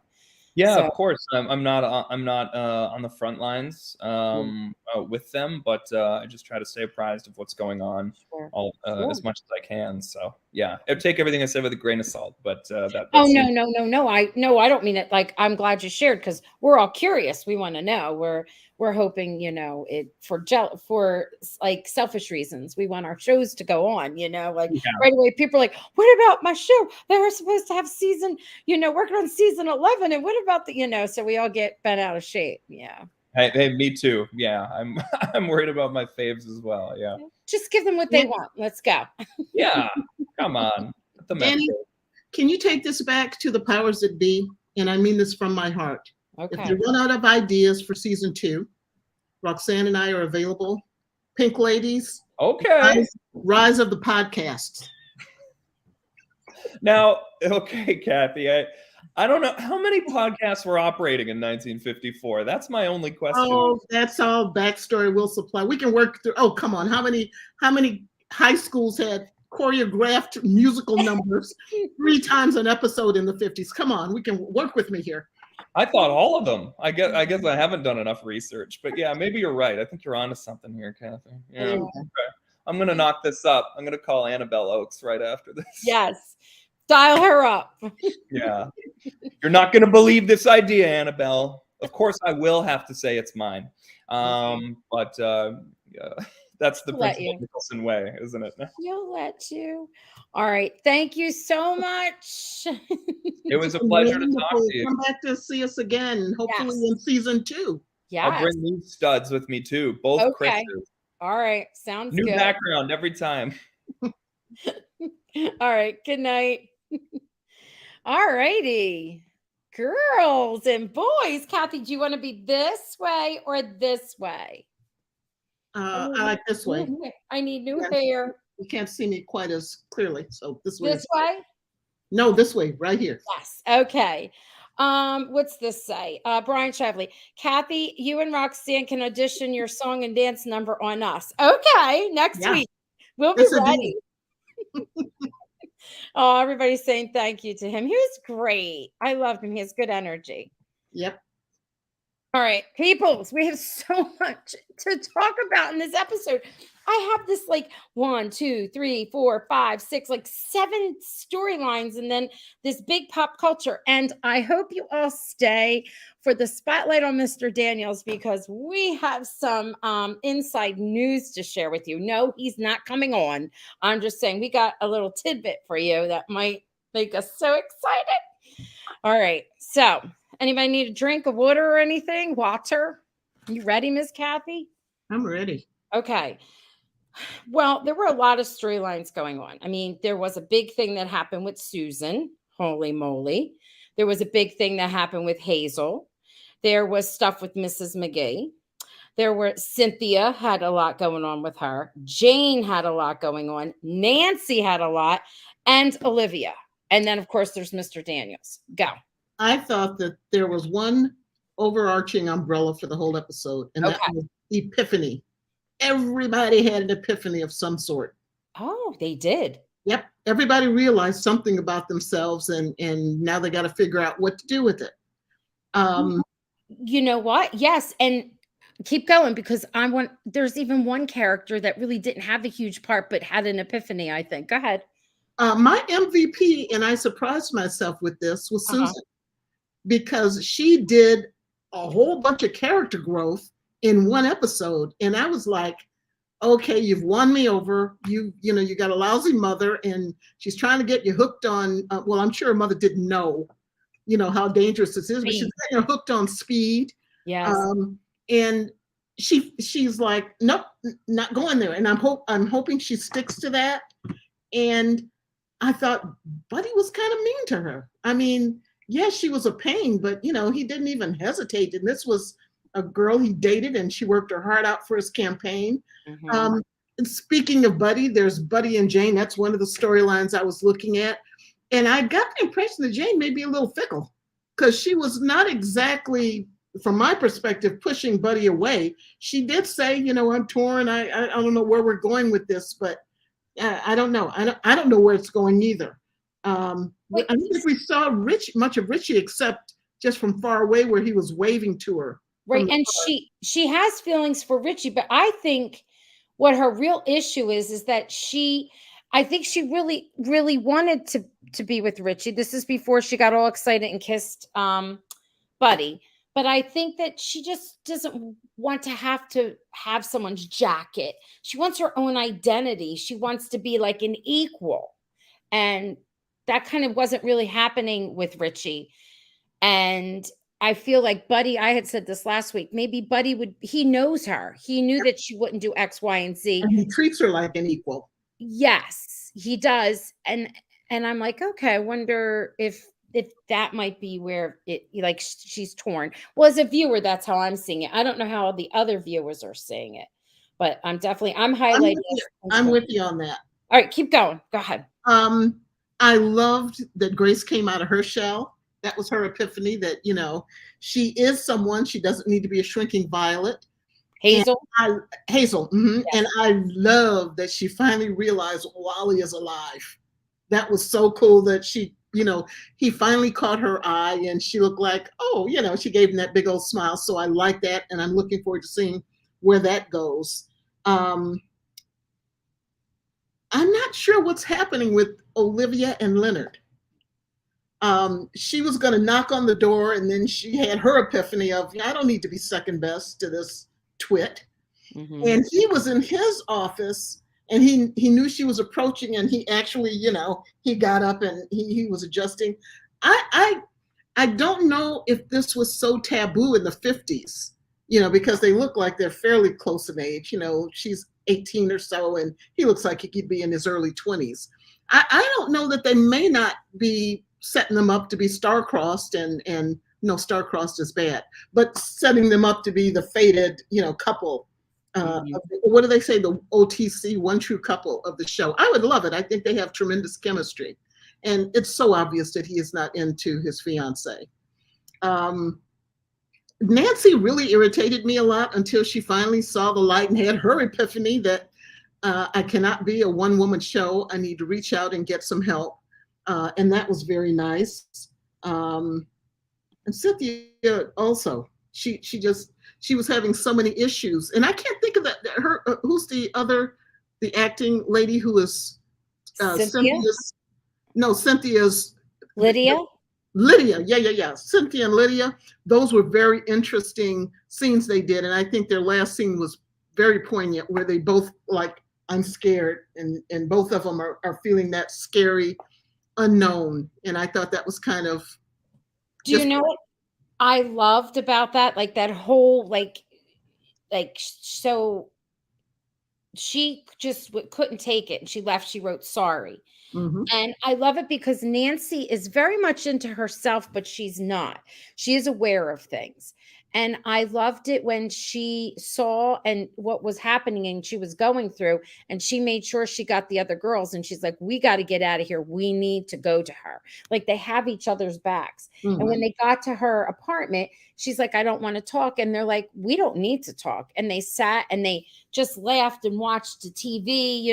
yeah, So of course. I'm not on the front lines mm, with them, but I just try to stay apprised of what's going on sure, all sure. as much as I can. So yeah, I take everything I said with a grain of salt, but that Oh seems no. I don't mean it like I'm glad you shared because we're all curious. We want to know. We're hoping, for like selfish reasons. We want our shows to go on, like yeah. right away people are like, what about my show? They were supposed to have working on season 11. And what about so we all get bent out of shape. Yeah. Hey, me too. Yeah, I'm I'm worried about my faves as well. Yeah. Just give them what they Dan- want. Let's go. Yeah, come on. Let them have Danny, faith. can you take this back to the powers that be? And I mean this from my heart. If Okay. you run out of ideas for season 2, Roxanne and I are available. Pink Ladies. Okay. Rise of the podcasts. Now, okay, Kathy, I don't know how many podcasts were operating in 1954. That's my only question. Oh, that's all backstory will supply. We can work through. Oh, come on. How many high schools had choreographed musical numbers 3 times an episode in the 50s? Come on, we can work with me here. I thought all of them. I guess I haven't done enough research, but yeah, maybe you're right. I think you're onto something here, Kathy. Yeah. Yeah. Okay. I'm gonna knock this up. I'm gonna call Annabelle Oakes right after this. Yes. Dial her up. Yeah. You're not gonna believe this idea, Annabelle. Of course, I will have to say it's mine. But yeah, that's the Principal Nicholson way, isn't it? She'll let you. All right. Thank you so much. It was a pleasure to talk to you. Come back to see us again, hopefully Yes. in season 2. Yes. I'll bring these studs with me too. Both Okay. Chris's. All right. Sounds New good. background every time. All right. Good night. All righty. Girls and boys. Kathy, do you want to be this way or this way? I like this way. I need new hair. You can't see me quite as clearly, so this way. This way? No, this way, right here. Yes. Okay. What's this say? Brian Shively. Kathy, you and Roxanne can audition your song and dance number on us. Okay, next week. We'll be ready. Oh, everybody's saying thank you to him. He was great. I loved him. He has good energy. Yep. All right, peoples, we have so much to talk about in this episode. I have this like 1, 2, 3, 4, 5, 6, like 7 storylines, and then this big pop culture. And I hope you all stay for the spotlight on Mr. Daniels, because we have some inside news to share with you. No, he's not coming on. I'm just saying we got a little tidbit for you that might make us so excited. All right, so anybody need a drink of water or anything? Water? You ready, Miss Kathy? I'm ready. Okay. Well, there were a lot of storylines going on. I mean, there was a big thing that happened with Susan. Holy moly. There was a big thing that happened with Hazel. There was stuff with Mrs. McGee. Cynthia had a lot going on with her. Jane had a lot going on. Nancy had a lot. And Olivia. And then, of course, there's Mr. Daniels. Go. I thought that there was one overarching umbrella for the whole episode, and that was epiphany. Everybody had an epiphany of some sort. Oh, they did. Yep. Everybody realized something about themselves, and now they got to figure out what to do with it. You know what? Yes. And keep going, because there's even one character that really didn't have a huge part, but had an epiphany, I think. Go ahead. My MVP, and I surprised myself with this, was Susan, because she did a whole bunch of character growth in one episode. And I was like, okay, you've won me over. You got a lousy mother, and she's trying to get you hooked on, well, I'm sure her mother didn't know, how dangerous this is, but she's getting her hooked on speed. Yes. And she's like, nope, not going there. And I'm hoping she sticks to that. And I thought Buddy was kind of mean to her. I mean, yes, she was a pain, but he didn't even hesitate. And this was a girl he dated, and she worked her heart out for his campaign. And speaking of Buddy, there's Buddy and Jane. That's one of the storylines I was looking at. And I got the impression that Jane may be a little fickle, because she was not exactly, from my perspective, pushing Buddy away. She did say, I'm torn. I don't know where we're going with this, but I don't know. I don't know where it's going either. I don't think we saw much of Richie, except just from far away where he was waving to her. Right. And she has feelings for Richie, but I think what her real issue is that I think she really, really wanted to be with Richie. This is before she got all excited and kissed Buddy. But I think that she just doesn't want to have someone's jacket. She wants her own identity. She wants to be like an equal. And that kind of wasn't really happening with Richie. And I feel like Buddy, I had said this last week, maybe Buddy he knows her. He knew that she wouldn't do X, Y, and Z. And he treats her like an equal. Yes, he does. And I'm like, okay, I wonder if that might be where she's torn. Well, as a viewer, that's how I'm seeing it. I don't know how the other viewers are seeing it, But I'm I'm highlighting with you, it. I'm with you on that. All right, keep going. Go ahead. I loved that Grace came out of her shell. That was her epiphany that, she is someone. She doesn't need to be a shrinking violet. And Hazel. Hazel. Yes. And I love that she finally realized Wally is alive. That was so cool that he finally caught her eye and she looked like, oh, she gave him that big old smile. So I like that. And I'm looking forward to seeing where that goes. I'm not sure what's happening with Olivia and Leonard. She was going to knock on the door and then she had her epiphany of, I don't need to be second best to this twit. Mm-hmm. And he was in his office and he knew she was approaching and he actually, he got up and he was adjusting. I don't know if this was so taboo in the 50s, because they look like they're fairly close in age. She's 18 or so and he looks like he could be in his early 20s. I don't know that they may not be setting them up to be star-crossed and no, star-crossed is bad, but setting them up to be the fated, couple. What do they say? The OTC, one true couple of the show. I would love it. I think they have tremendous chemistry. And it's so obvious that he is not into his fiance. Nancy really irritated me a lot until she finally saw the light and had her epiphany that I cannot be a one-woman show. I need to reach out and get some help. And that was very nice. And Cynthia also, she was having so many issues. And I can't think of who's the acting lady who is Cynthia's Lydia. Lydia, yeah. Cynthia and Lydia, those were very interesting scenes they did. And I think their last scene was very poignant where they both like, I'm scared. And both of them are feeling that scary unknown. And I thought that was kind of. Do you know what I loved about that? Like that whole, so she just couldn't take it and she left. She wrote sorry. Mm-hmm. And I love it because Nancy is very much into herself, but she's not. She is aware of things. And I loved it when she saw and what was happening and she was going through and she made sure she got the other girls and she's like, we got to get out of here. We need to go to her. Like they have each other's backs. Mm-hmm. And when they got to her apartment, she's like, I don't want to talk. And they're like, we don't need to talk. And they sat and they just laughed and watched the TV,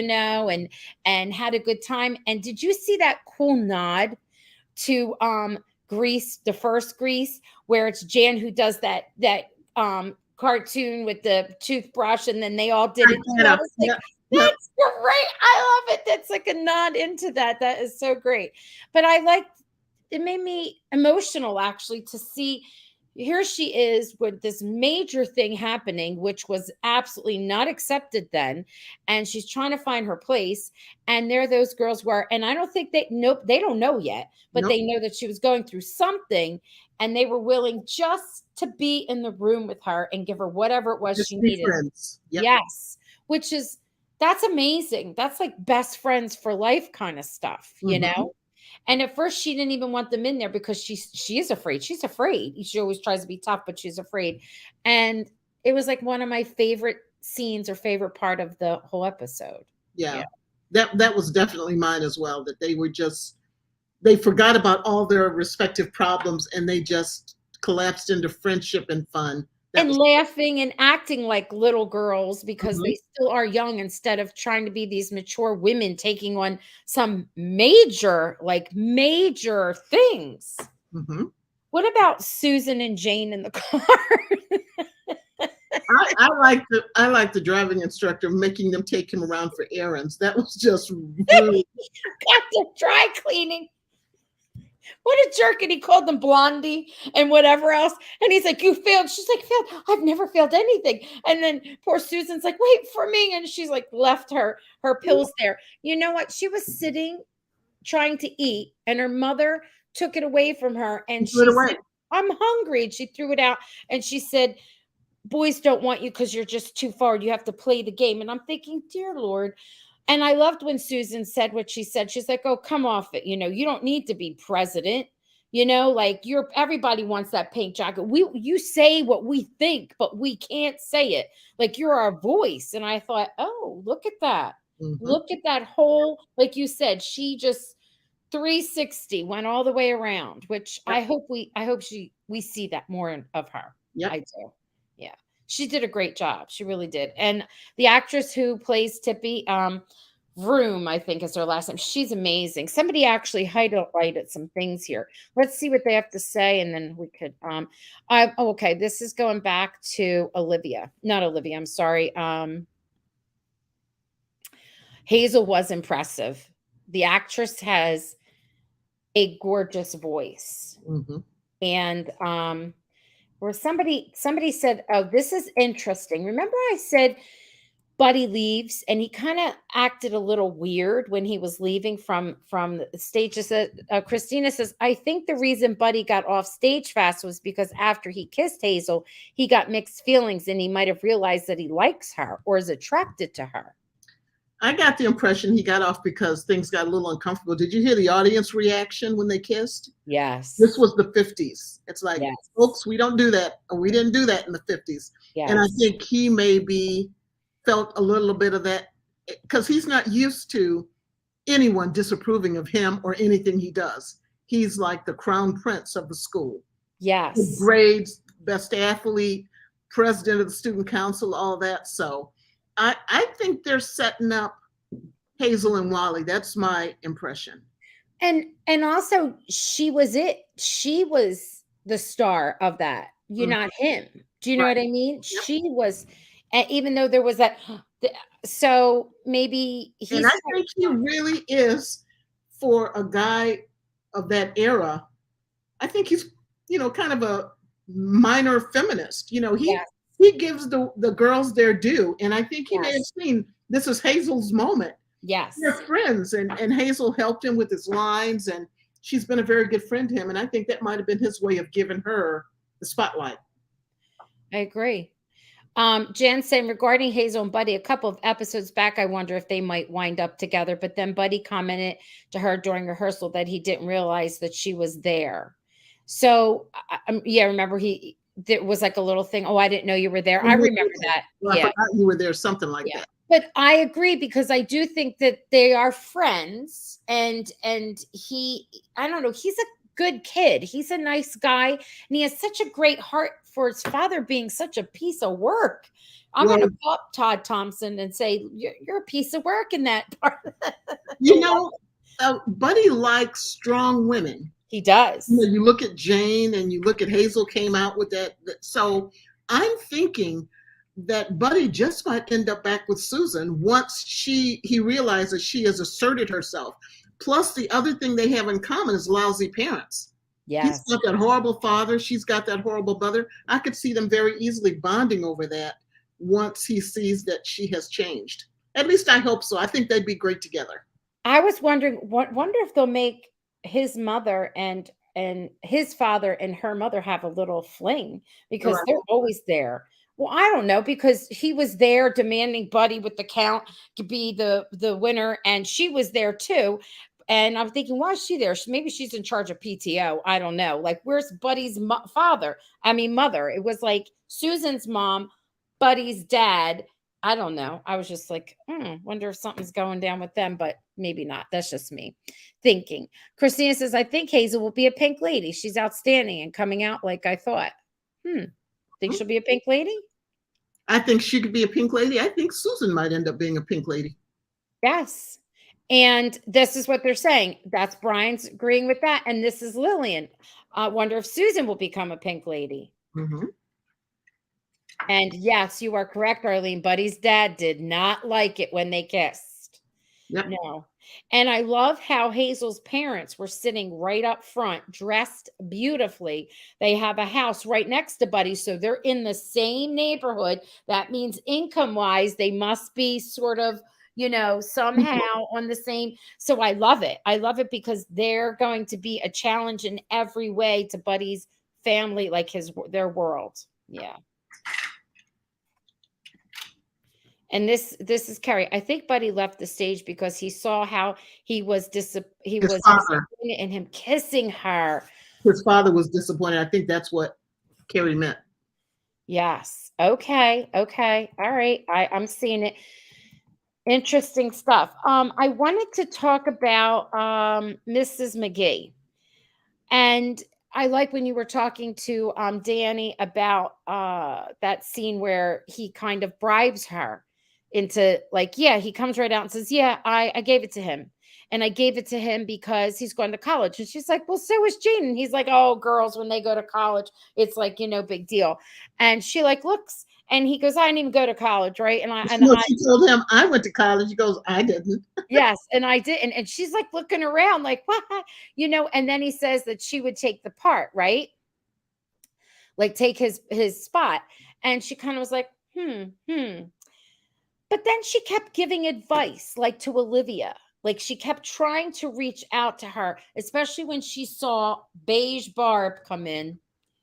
and had a good time. And did you see that cool nod to Grease, the first Grease, where it's Jan who does that cartoon with the toothbrush, and then they all did it. I was like, that's great. I love it. That's like a nod into that. That is so great. But it made me emotional actually to see here she is with this major thing happening, which was absolutely not accepted then. And she's trying to find her place. And there those girls were, and I don't think they don't know yet, but they know that she was going through something. And they were willing just to be in the room with her and give her whatever it was she needed. Yep. Yes. That's amazing. That's like best friends for life kind of stuff, And at first she didn't even want them in there because she is afraid. She's afraid. She always tries to be tough, but she's afraid. And it was like one of my favorite scenes or favorite part of the whole episode. Yeah. That was definitely mine as well, that they forgot about all their respective problems and they just collapsed into friendship and fun. Laughing and acting like little girls because they still are young instead of trying to be these mature women taking on some major things. Mm-hmm. What about Susan and Jane in the car? I like the driving instructor making them take him around for errands. That was just really got the dry cleaning. What a jerk. And he called them Blondie and whatever else. And he's like, you failed. She's like, failed? I've never failed anything. And then poor Susan's like, wait for me. And she's like, left her pills there. You know what? She was sitting trying to eat and her mother took it away from her. And she said, I'm hungry. And she threw it out. And she said, boys don't want you because you're just too far. You have to play the game. And I'm thinking, dear Lord. And I loved when Susan said what she said. She's like, oh, come off it. You don't need to be president. You know, like everybody wants that pink jacket. You say what we think, but we can't say it. Like you're our voice. And I thought, oh, look at that. Mhm. Look at that whole, like you said, she just 360 went all the way around, which Yep. I hope we see that more of her. Yep. I do. Yeah. She did a great job. She really did. And the actress who plays Tippy, Vroom, I think is her last name. She's amazing. Somebody actually highlighted some things here. Let's see what they have to say, and then we could. Okay. This is going back to Olivia, not Olivia. I'm sorry. Hazel was impressive. The actress has a gorgeous voice, Mhm. and where somebody said, "Oh, this is interesting." Remember, I said Buddy leaves, and he kind of acted a little weird when he was leaving from the stage. Christina says, "I think the reason Buddy got off stage fast was because after he kissed Hazel, he got mixed feelings, and he might have realized that he likes her or is attracted to her." I got the impression he got off because things got a little uncomfortable. Did you hear the audience reaction when they kissed? This Yes, was the 50s. It's like, yes, folks, we don't do that. Or we didn't do that in the 50s. And I yes, think he maybe felt a little bit of that because he's not used to anyone disapproving of him or anything he does. He's like the crown prince of the school. Good yes. grades, best athlete, president of the student council, all that. So I think they're setting up Hazel and Wally. That's my impression. And also she was it. She was the star of that. You're Mhm. not him. Do you know Right. what I mean? Yep. She was, even though there was that, so maybe And he's I think he really is, for a guy of that era, I think he's, kind of a minor feminist. yes, He gives the girls their due. And I think he may have yes, seen this is Hazel's moment. They're yes. friends, and Hazel helped him with his lines, and she's been a very good friend to him. And I think that might have been his way of giving her the spotlight. I agree. Jan saying regarding Hazel and Buddy, a couple of episodes back, I wonder if they might wind up together. But then Buddy commented to her during rehearsal that he didn't realize that she was there. So, yeah, remember there was like a little thing. Oh, I didn't know you were there. I remember that. Well, I Yeah, forgot you were there, something like yeah. that. But I agree because I do think that they are friends, and I don't know, he's a good kid. He's a nice guy, and he has such a great heart for his father being such a piece of work. I'm Well, going to pop Todd Thompson and say you're a piece of work in that part. you know, Buddy likes strong women. He does. You look at Jane and you look at Hazel came out with that. So I'm thinking that Buddy just might end up back with Susan once he realizes she has asserted herself. Plus, the other thing they have in common is lousy parents. He's Yes. got that horrible father. She's got that horrible mother. I could see them very easily bonding over that once he sees that she has changed. At least I hope so. I think they'd be great together. I was wondering, wonder if they'll make his mother and his father and her mother have a little fling because Right. they're always there. Well, I don't know because he was there demanding Buddy with the count to be the winner, and she was there too. And I'm thinking, why is she there? Maybe she's in charge of PTO. I don't know. Like, where's Buddy's father? I mean, mother. It was like Susan's mom, Buddy's dad. I don't know. I was just like, wonder if something's going down with them, but maybe not. That's just me thinking. Christina says, I think Hazel will be a pink lady. She's outstanding and coming out like I thought. Think she'll be a pink lady? I think she could be a pink lady. I think Susan might end up being a pink lady. Yes. And this is what they're saying. That's Brian's agreeing with that. And this is Lillian. I wonder if Susan will become a pink lady. Mm-hmm. And yes, you are correct, Arlene. Buddy's dad did not like it when they kissed. Yep. No. And I love how Hazel's parents were sitting right up front, dressed beautifully. They have a house right next to Buddy, so they're in the same neighborhood. That means income-wise, they must be sort of, somehow on the same. So I love it. I love it because they're going to be a challenge in every way to Buddy's family, like their world. Yeah. And this is Carrie. I think Buddy left the stage because he saw how he was His disappointed father. in him kissing her. his father was disappointed. I think that's what Carrie meant. Yes. Okay. Okay. All right. I'm seeing it. Interesting stuff. I wanted to talk about Mrs. McGee. And I like when you were talking to Danny about that scene where he kind of bribes her into like, yeah, he comes right out and says, yeah, I gave it to him. And I gave it to him because he's going to college. And she's like, well, so is Jane. And he's like, oh, girls, when they go to college, it's like, big deal. And she like looks and he goes, I didn't even go to college, right? No, she told him, I went to college. He goes, I didn't. Yes, and I did, and she's like looking around like, what? And then he says that she would take the part, right? Like take his spot. And she kind of was like, hmm. But then she kept giving advice, like to Olivia. Like she kept trying to reach out to her, especially when she saw Beige Barb come in.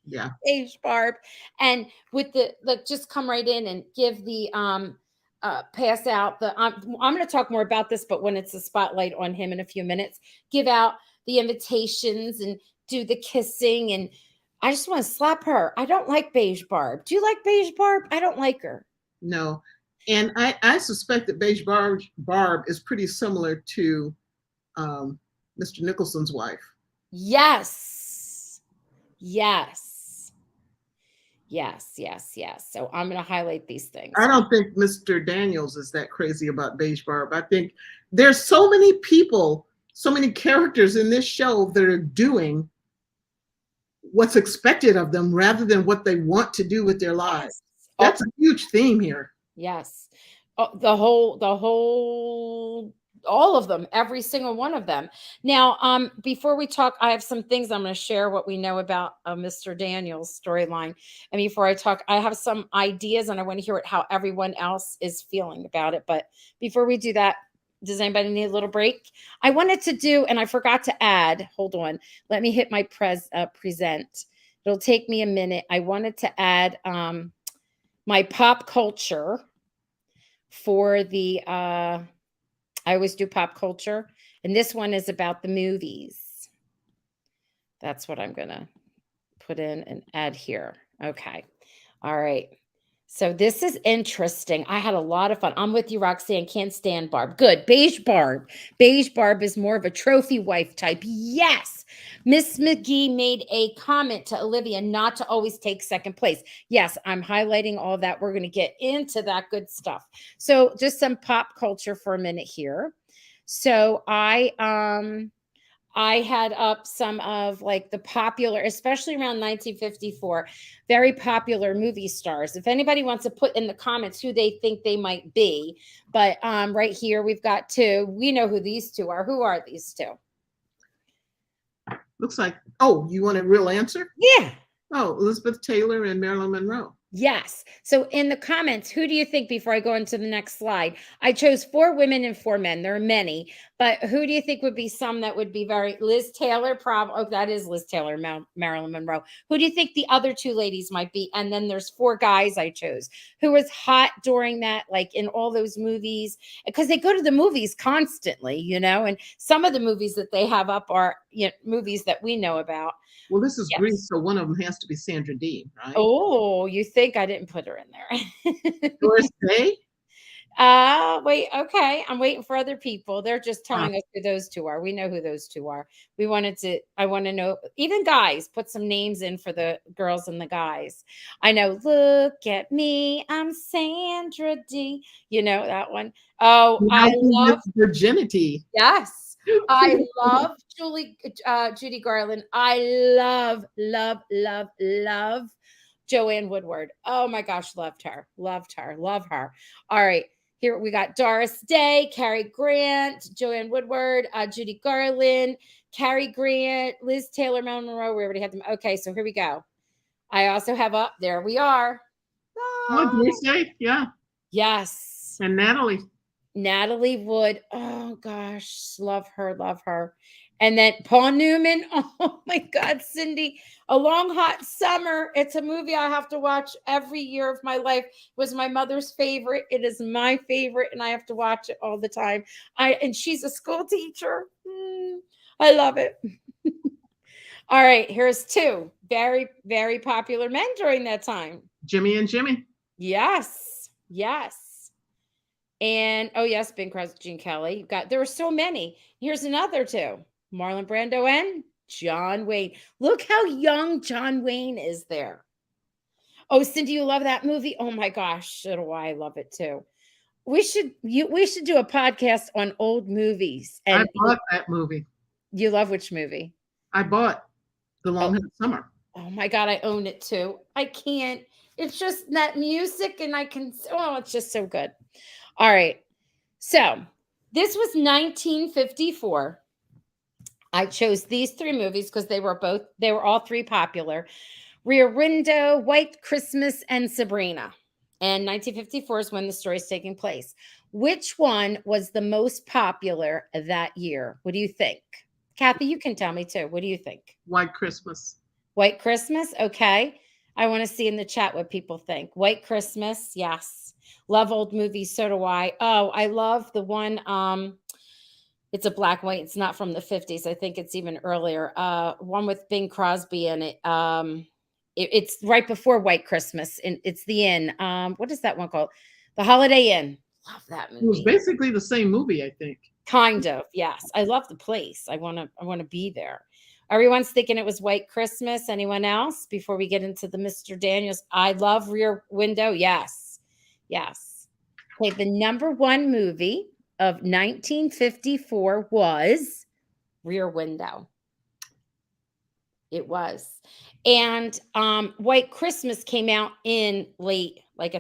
Yeah. Beige Barb. And with the like just come right in and give the pass out the I'm going to talk more about this, but when it's a spotlight on him in a few minutes, give out the invitations and do the kissing. And I just want to slap her. I don't like Beige Barb. Do you like Beige Barb? I don't like her. No. And I suspect that Beige Barb is pretty similar to Mr. Nicholson's wife. Yes. So I'm going to highlight these things. I don't think Mr. Daniels is that crazy about Beige Barb. I think there's so many people, so many characters in this show that are doing what's expected of them rather than what they want to do with their lives. That's a huge theme here. Yes. The whole all of them, every single one of them. Now, before we talk, I have some things I'm going to share what we know about Mr. Daniels' storyline. And before I talk, I have some ideas and I want to hear how everyone else is feeling about it. But before we do that, does anybody need a little break? I wanted to do, and I forgot to add, hold on, let me hit my present. It'll take me a minute. I wanted to add my pop culture for the I always do pop culture, and this one is about the movies. That's what I'm gonna put in and add here. Okay. All right. So this is interesting. I had a lot of fun. I'm with you, Roxanne. Can't stand Barb. Good. Beige Barb. Beige Barb is more of a trophy wife type. Yes. Miss McGee made a comment to Olivia not to always take second place. Yes, I'm highlighting all that. We're going to get into that good stuff. So just some pop culture for a minute here. So I had up some of like the popular, especially around 1954, very popular movie stars. If anybody wants to put in the comments who they think they might be, but right here we've got two. We know who these two are. Who are these two? Looks like, oh, you want a real answer? Yeah. Oh, Elizabeth Taylor and Marilyn Monroe. Yes. So in the comments, who do you think, before I go into the next slide? I chose 4 women and 4 men. There are many, but who do you think would be some that would be very Liz Taylor? Oh, that is Liz Taylor, Marilyn Monroe. Who do you think the other 2 ladies might be? And then there's 4 guys I chose. Who was hot during that, like in all those movies? Because they go to the movies constantly, and some of the movies that they have up are movies that we know about. Well, this is Greece, so one of them has to be Sandra Dee, right? Oh, you think I didn't put her in there? Doris Day? Wait, okay. I'm waiting for other people. They're just telling us who those 2 are. We know who those 2 are. I want to know, even guys, put some names in for the girls and the guys. I know, look at me, I'm Sandra Dee. You know that one. Oh, I love virginity. Yes. I love Judy Garland. I love Joanne Woodward. Oh my gosh, loved her. Love her. All right, here we got Doris Day, Cary Grant, Joanne Woodward, Judy Garland, Cary Grant, Liz Taylor, Marilyn Monroe. We already had them. Okay, so here we go. I also have up there. We are. Oh, Doris Day, yeah. Yes. And Natalie Wood. Oh gosh, love her. And then Paul Newman. Oh my God, Cindy. A Long Hot Summer. It's a movie I have to watch every year of my life. It was my mother's favorite. It is my favorite, and I have to watch it all the time. And she's a school teacher. I love it. All right, here's two very, very popular men during that time. Jimmy and Jimmy. Yes, yes. And oh yes, Bing Crosby, Gene Kelly. You've got there were so many. Here's another two: Marlon Brando and John Wayne. Look how young John Wayne is there. Oh, Cindy, you love that movie? Oh my gosh, so do I. I love it too. We should do a podcast on old movies. I And bought that movie. you love which movie? I bought The Long Hot Summer. Oh my God, I own it too. I can't. It's just that music, and it's just so good. All right. So this was 1954. I chose these three movies because they were all three popular. Rear Window, White Christmas, and Sabrina. And 1954 is when the story is taking place. Which one was the most popular that year? What do you think? Kathy, you can tell me too. What do you think? White Christmas. White Christmas? Okay. I want to see in the chat what people think. White Christmas, yes. Love old movies, so do I. Oh, I love the one, it's a black and white. It's not from the 50s. I think it's even earlier. One with Bing Crosby in it. It's right before White Christmas, and it's the Inn. What is that one called? The Holiday Inn. Love that movie. It was basically the same movie, I think. Kind of, yes. I love the place. I want to be there. Everyone's thinking it was White Christmas. Anyone else before we get into the Mr. Daniels? I love Rear Window. Yes. Yes. Okay, the number one movie of 1954 was Rear Window. It was. And White Christmas came out in late of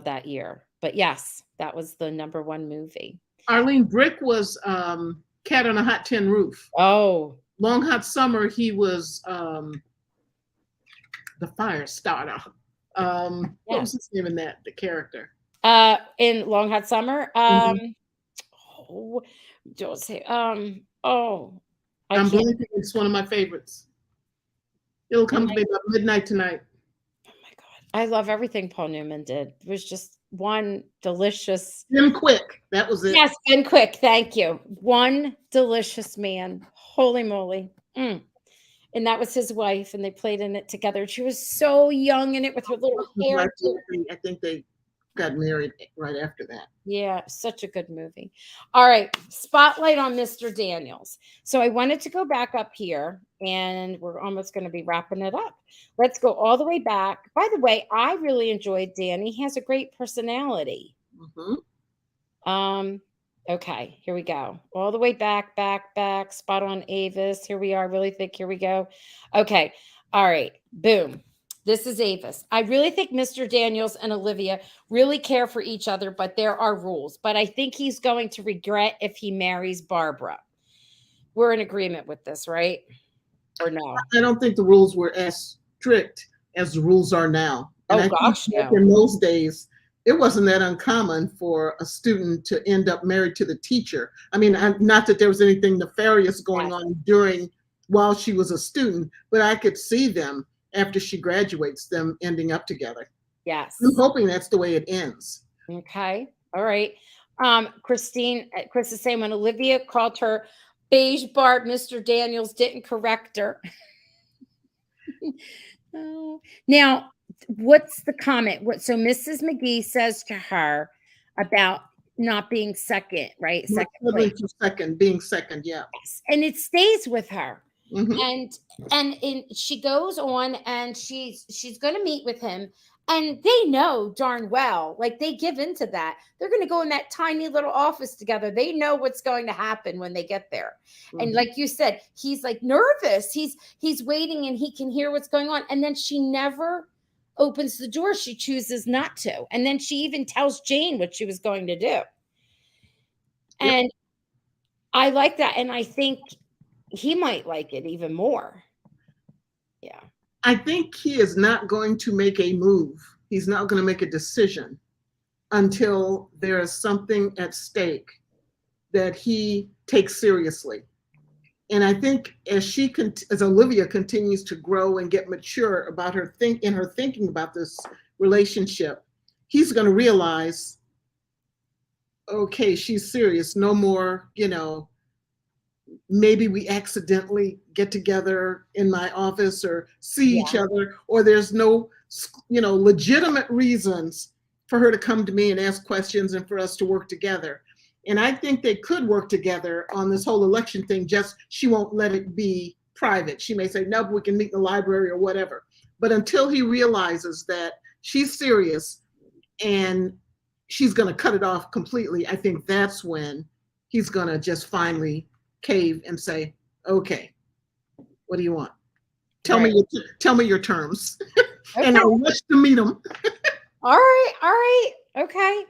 that year. But yes, that was the number one movie. Arlene Brick was Cat on a Hot Tin Roof. Oh. Long Hot Summer, he was the fire starter. What was his name in that, the character? In Long Hot Summer? Oh, don't say, I'm blanking. It's one of my favorites. It'll come to me about midnight tonight. Oh my God. I love everything Paul Newman did. It was just one delicious. Ben Quick. That was it. Yes, Ben Quick. Thank you. One delicious man. Holy moly. And that was his wife, and they played in it together. She was so young in it with her little hair. I think they got married right after that. Yeah, such a good movie. All right, spotlight on Mr. Daniels. So I wanted to go back up here, and we're almost going to be wrapping it up. Let's go all the way back. By the way, I really enjoyed Danny. He has a great personality. Okay, here we go. All the way back, spot on Avis. Here we are. Really think, here we go. Okay, all right, boom. This is Avis. I really think Mr. Daniels and Olivia really care for each other, but there are rules. But I think he's going to regret if he marries Barbara. We're in agreement with this, right? Or no? I don't think the rules were as strict as the rules are now. And gosh, no. In those days, it wasn't that uncommon for a student to end up married to the teacher. I mean, not that there was anything nefarious going on while she was a student, but I could see them after she graduates, them ending up together. Yes. I'm hoping that's the way it ends. Okay. All right. Chris is saying when Olivia called her beige Barb, Mr. Daniels didn't correct her. Oh. Now, what's the comment? So Mrs. McGee says to her about not being second, right? Being second, yeah. Yes. And it stays with her. And she goes on, and she's going to meet with him, and they know darn well, like they give into that. They're going to go in that tiny little office together. They know what's going to happen when they get there. And like you said, he's like nervous. He's waiting, and he can hear what's going on. And then she never opens the door. She chooses not to. And then she even tells Jane what she was going to do. And I like that. And I think he might like it even more. Yeah. I think he is not going to make a move. He's not going to make a decision until there is something at stake that he takes seriously. And I think as Olivia continues to grow and get mature about her thinking about this relationship, he's going to realize, okay, she's serious. No more, maybe we accidentally get together in my office or see each Yeah. other, or there's no, legitimate reasons for her to come to me and ask questions and for us to work together. And I think they could work together on this whole election thing, just she won't let it be private. She may say, no, we can meet in the library or whatever. But until he realizes that she's serious and she's going to cut it off completely, I think that's when he's going to just finally cave and say, okay, what do you want? Tell Right. me your terms. Okay. And I wish to meet them. All right. Okay.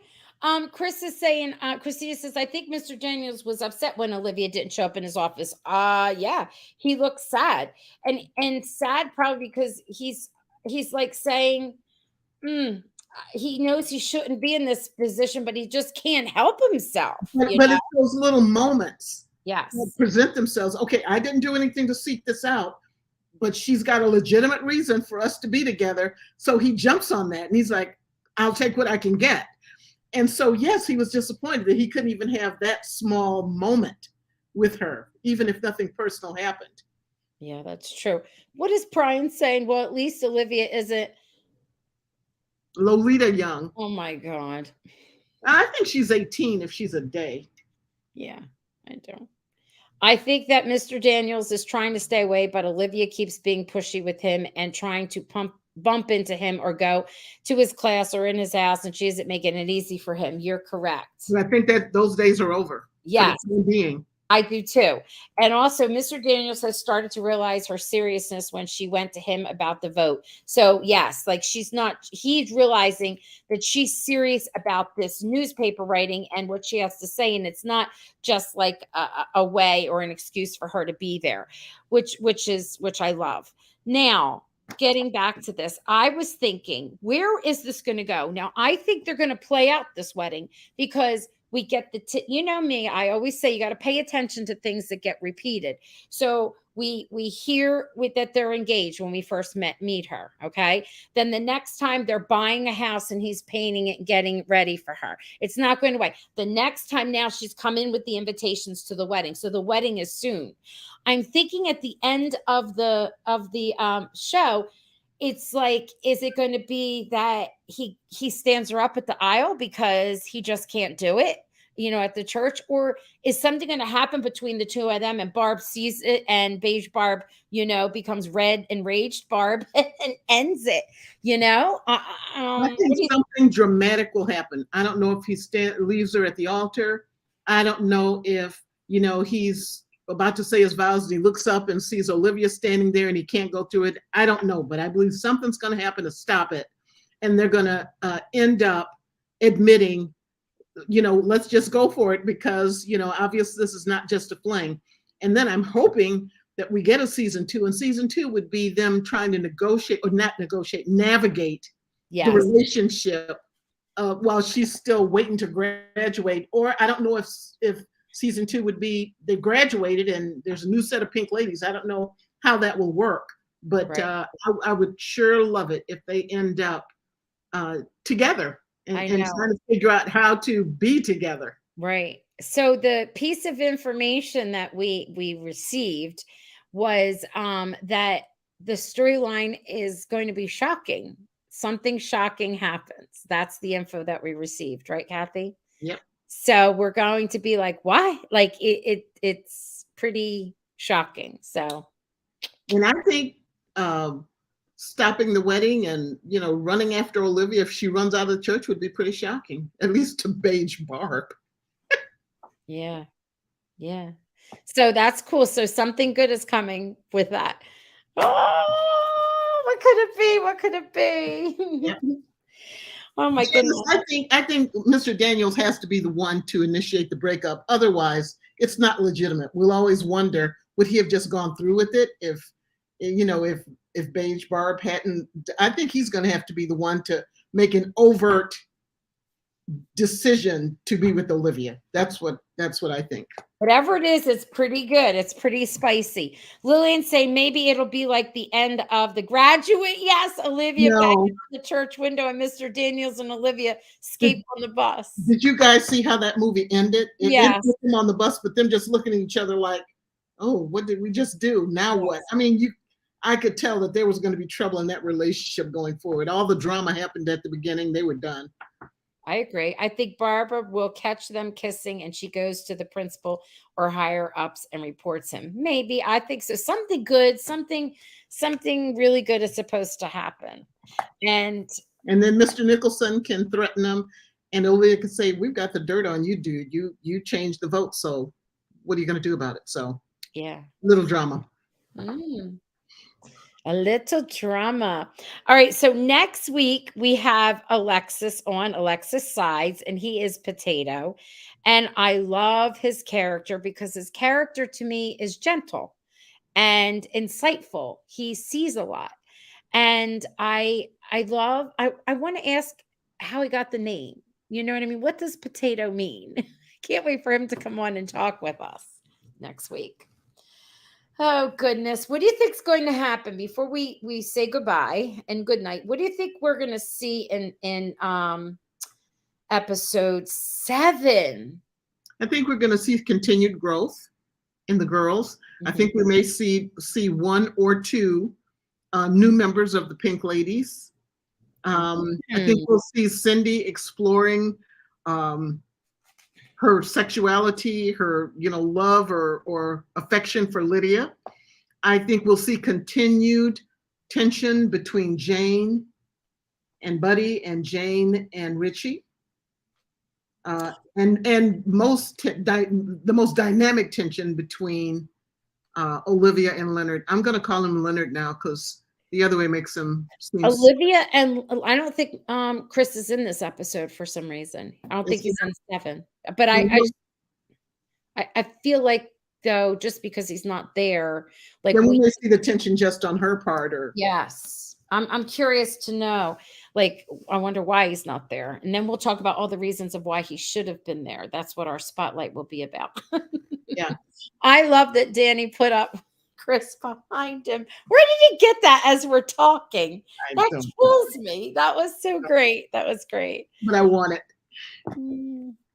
Chris is saying, Christina says, I think Mr. Daniels was upset when Olivia didn't show up in his office. Yeah, he looks sad. And sad probably because he's like saying, he knows he shouldn't be in this position, but he just can't help himself. But it's those little moments Yes. that present themselves. Okay, I didn't do anything to seek this out, but she's got a legitimate reason for us to be together. So he jumps on that and he's like, I'll take what I can get. And so, yes, he was disappointed that he couldn't even have that small moment with her, even if nothing personal happened. Yeah, that's true. What is Brian saying? Well, at least Olivia isn't. Lolita Young. Oh my God. I think she's 18 if she's a day. Yeah, I don't. I think that Mr. Daniels is trying to stay away, but Olivia keeps being pushy with him and trying to bump into him or go to his class or in his house, and she isn't making it easy for him. You're correct. And I think that those days are over. Yes. For the time being. I do too. And also, Mr. Daniels has started to realize her seriousness when she went to him about the vote. So, yes, like he's realizing that she's serious about this newspaper writing and what she has to say. And it's not just like a way or an excuse for her to be there, which I love. Now, getting back to this, I was thinking, where is this going to go? Now, I think they're going to play out this wedding because we get you know me, I always say you got to pay attention to things that get repeated. So we hear that they're engaged when we first meet her. Okay. Then the next time they're buying a house and he's painting it and getting ready for her. It's not going away. The next time now she's come in with the invitations to the wedding. So the wedding is soon. I'm thinking at the end of the show, it's like, is it going to be that he stands her up at the aisle because he just can't do it, at the church? Or is something going to happen between the two of them and Barb sees it and beige Barb, becomes red enraged Barb and ends it, I think something dramatic will happen. I don't know if he leaves her at the altar. I don't know if, he's about to say his vows and he looks up and sees Olivia standing there and he can't go through it. I don't know, but I believe something's going to happen to stop it. And they're going to end up admitting, let's just go for it because, obviously this is not just a fling. And then I'm hoping that we get a season 2, and season 2 would be them trying to navigate yes. the relationship while she's still waiting to graduate. Or I don't know if season 2 would be they graduated and there's a new set of pink ladies. I don't know how that will work, but right. I would sure love it if they end up together and trying to figure out how to be together. Right. So the piece of information that we received was that the storyline is going to be shocking. Something shocking happens. That's the info that we received, right, Kathy? Yep. So we're going to be like, why? Like it's pretty shocking. So, and I think stopping the wedding and running after Olivia if she runs out of the church would be pretty shocking, at least to beige Barb. Yeah. So that's cool. So something good is coming with that. Oh, what could it be? Yep. Oh my goodness. I think Mr. Daniels has to be the one to initiate the breakup. Otherwise, it's not legitimate. We'll always wonder, would he have just gone through with it if beige Barb hadn't? I think he's going to have to be the one to make an overt decision to be with Olivia. That's what I think. Whatever it is, it's pretty good. It's pretty spicy. Lillian say maybe it'll be like the end of The Graduate. Yes, Olivia back in the church window and Mr. Daniels and Olivia escape on the bus. Did you guys see how that movie ended? It ended with them on the bus, but them just looking at each other like, oh, what did we just do? Now what? I mean, I could tell that there was going to be trouble in that relationship going forward. All the drama happened at the beginning. They were done. I agree. I think Barbara will catch them kissing and she goes to the principal or higher ups and reports him. Maybe. I think so. Something good, something really good is supposed to happen. And then Mr. Nicholson can threaten them, and Olivia can say, "We've got the dirt on you, dude. You changed the vote, so what are you going to do about it?" So yeah. little drama. A little drama. All right. So next week we have Alexis on Alexis Sides, and he is Potato. And I love his character because his character to me is gentle and insightful. He sees a lot. And I want to ask how he got the name. You know what I mean? What does potato mean? Can't wait for him to come on and talk with us next week. Oh goodness. What do you think's going to happen before we say goodbye and good night? What do you think we're going to see in episode 7? I think we're going to see continued growth in the girls. I think we may see 1 or 2 new members of the Pink Ladies. I think we'll see Cindy exploring her sexuality, her love or affection for Lydia. I think we'll see continued tension between Jane and Buddy and Jane and Richie. And the most dynamic tension between Olivia and Leonard. I'm going to call him Leonard now because the other way makes him seem. Olivia, and I don't think Chris is in this episode for some reason. I don't think he's in 7. But I feel like though, just because he's not there, like then we may see the tension just on her part, or yes. I'm curious to know. Like, I wonder why he's not there. And then we'll talk about all the reasons of why he should have been there. That's what our spotlight will be about. Yeah. I love that Danny put up Chris behind him. Where did he get that as we're talking? That kills me. That was so great. That was great. But I want it.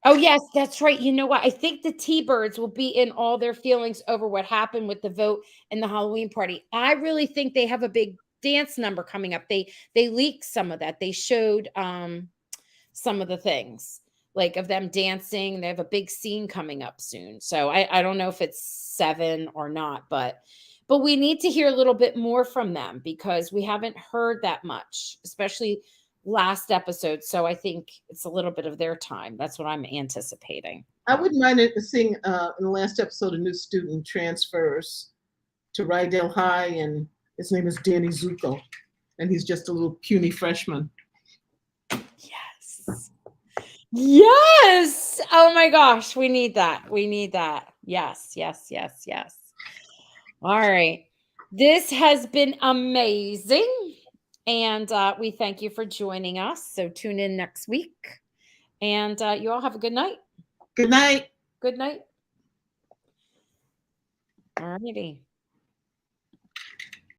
Oh, yes, that's right. You know what? I think the T-Birds will be in all their feelings over what happened with the vote and the Halloween party. I really think they have a big dance number coming up. They leaked some of that. They showed some of the things like of them dancing. They have a big scene coming up soon. So I don't know if it's 7 or not, but we need to hear a little bit more from them because we haven't heard that much, especially last episode. So I think it's a little bit of their time. That's what I'm anticipating. I wouldn't mind seeing in the last episode a new student transfers to Rydell High, and his name is Danny Zuko, and he's just a little puny freshman. Yes. Oh my gosh, we need that. Yes. All right. This has been amazing. And we thank you for joining us. So tune in next week. And you all have a good night. Good night. Good night. All righty.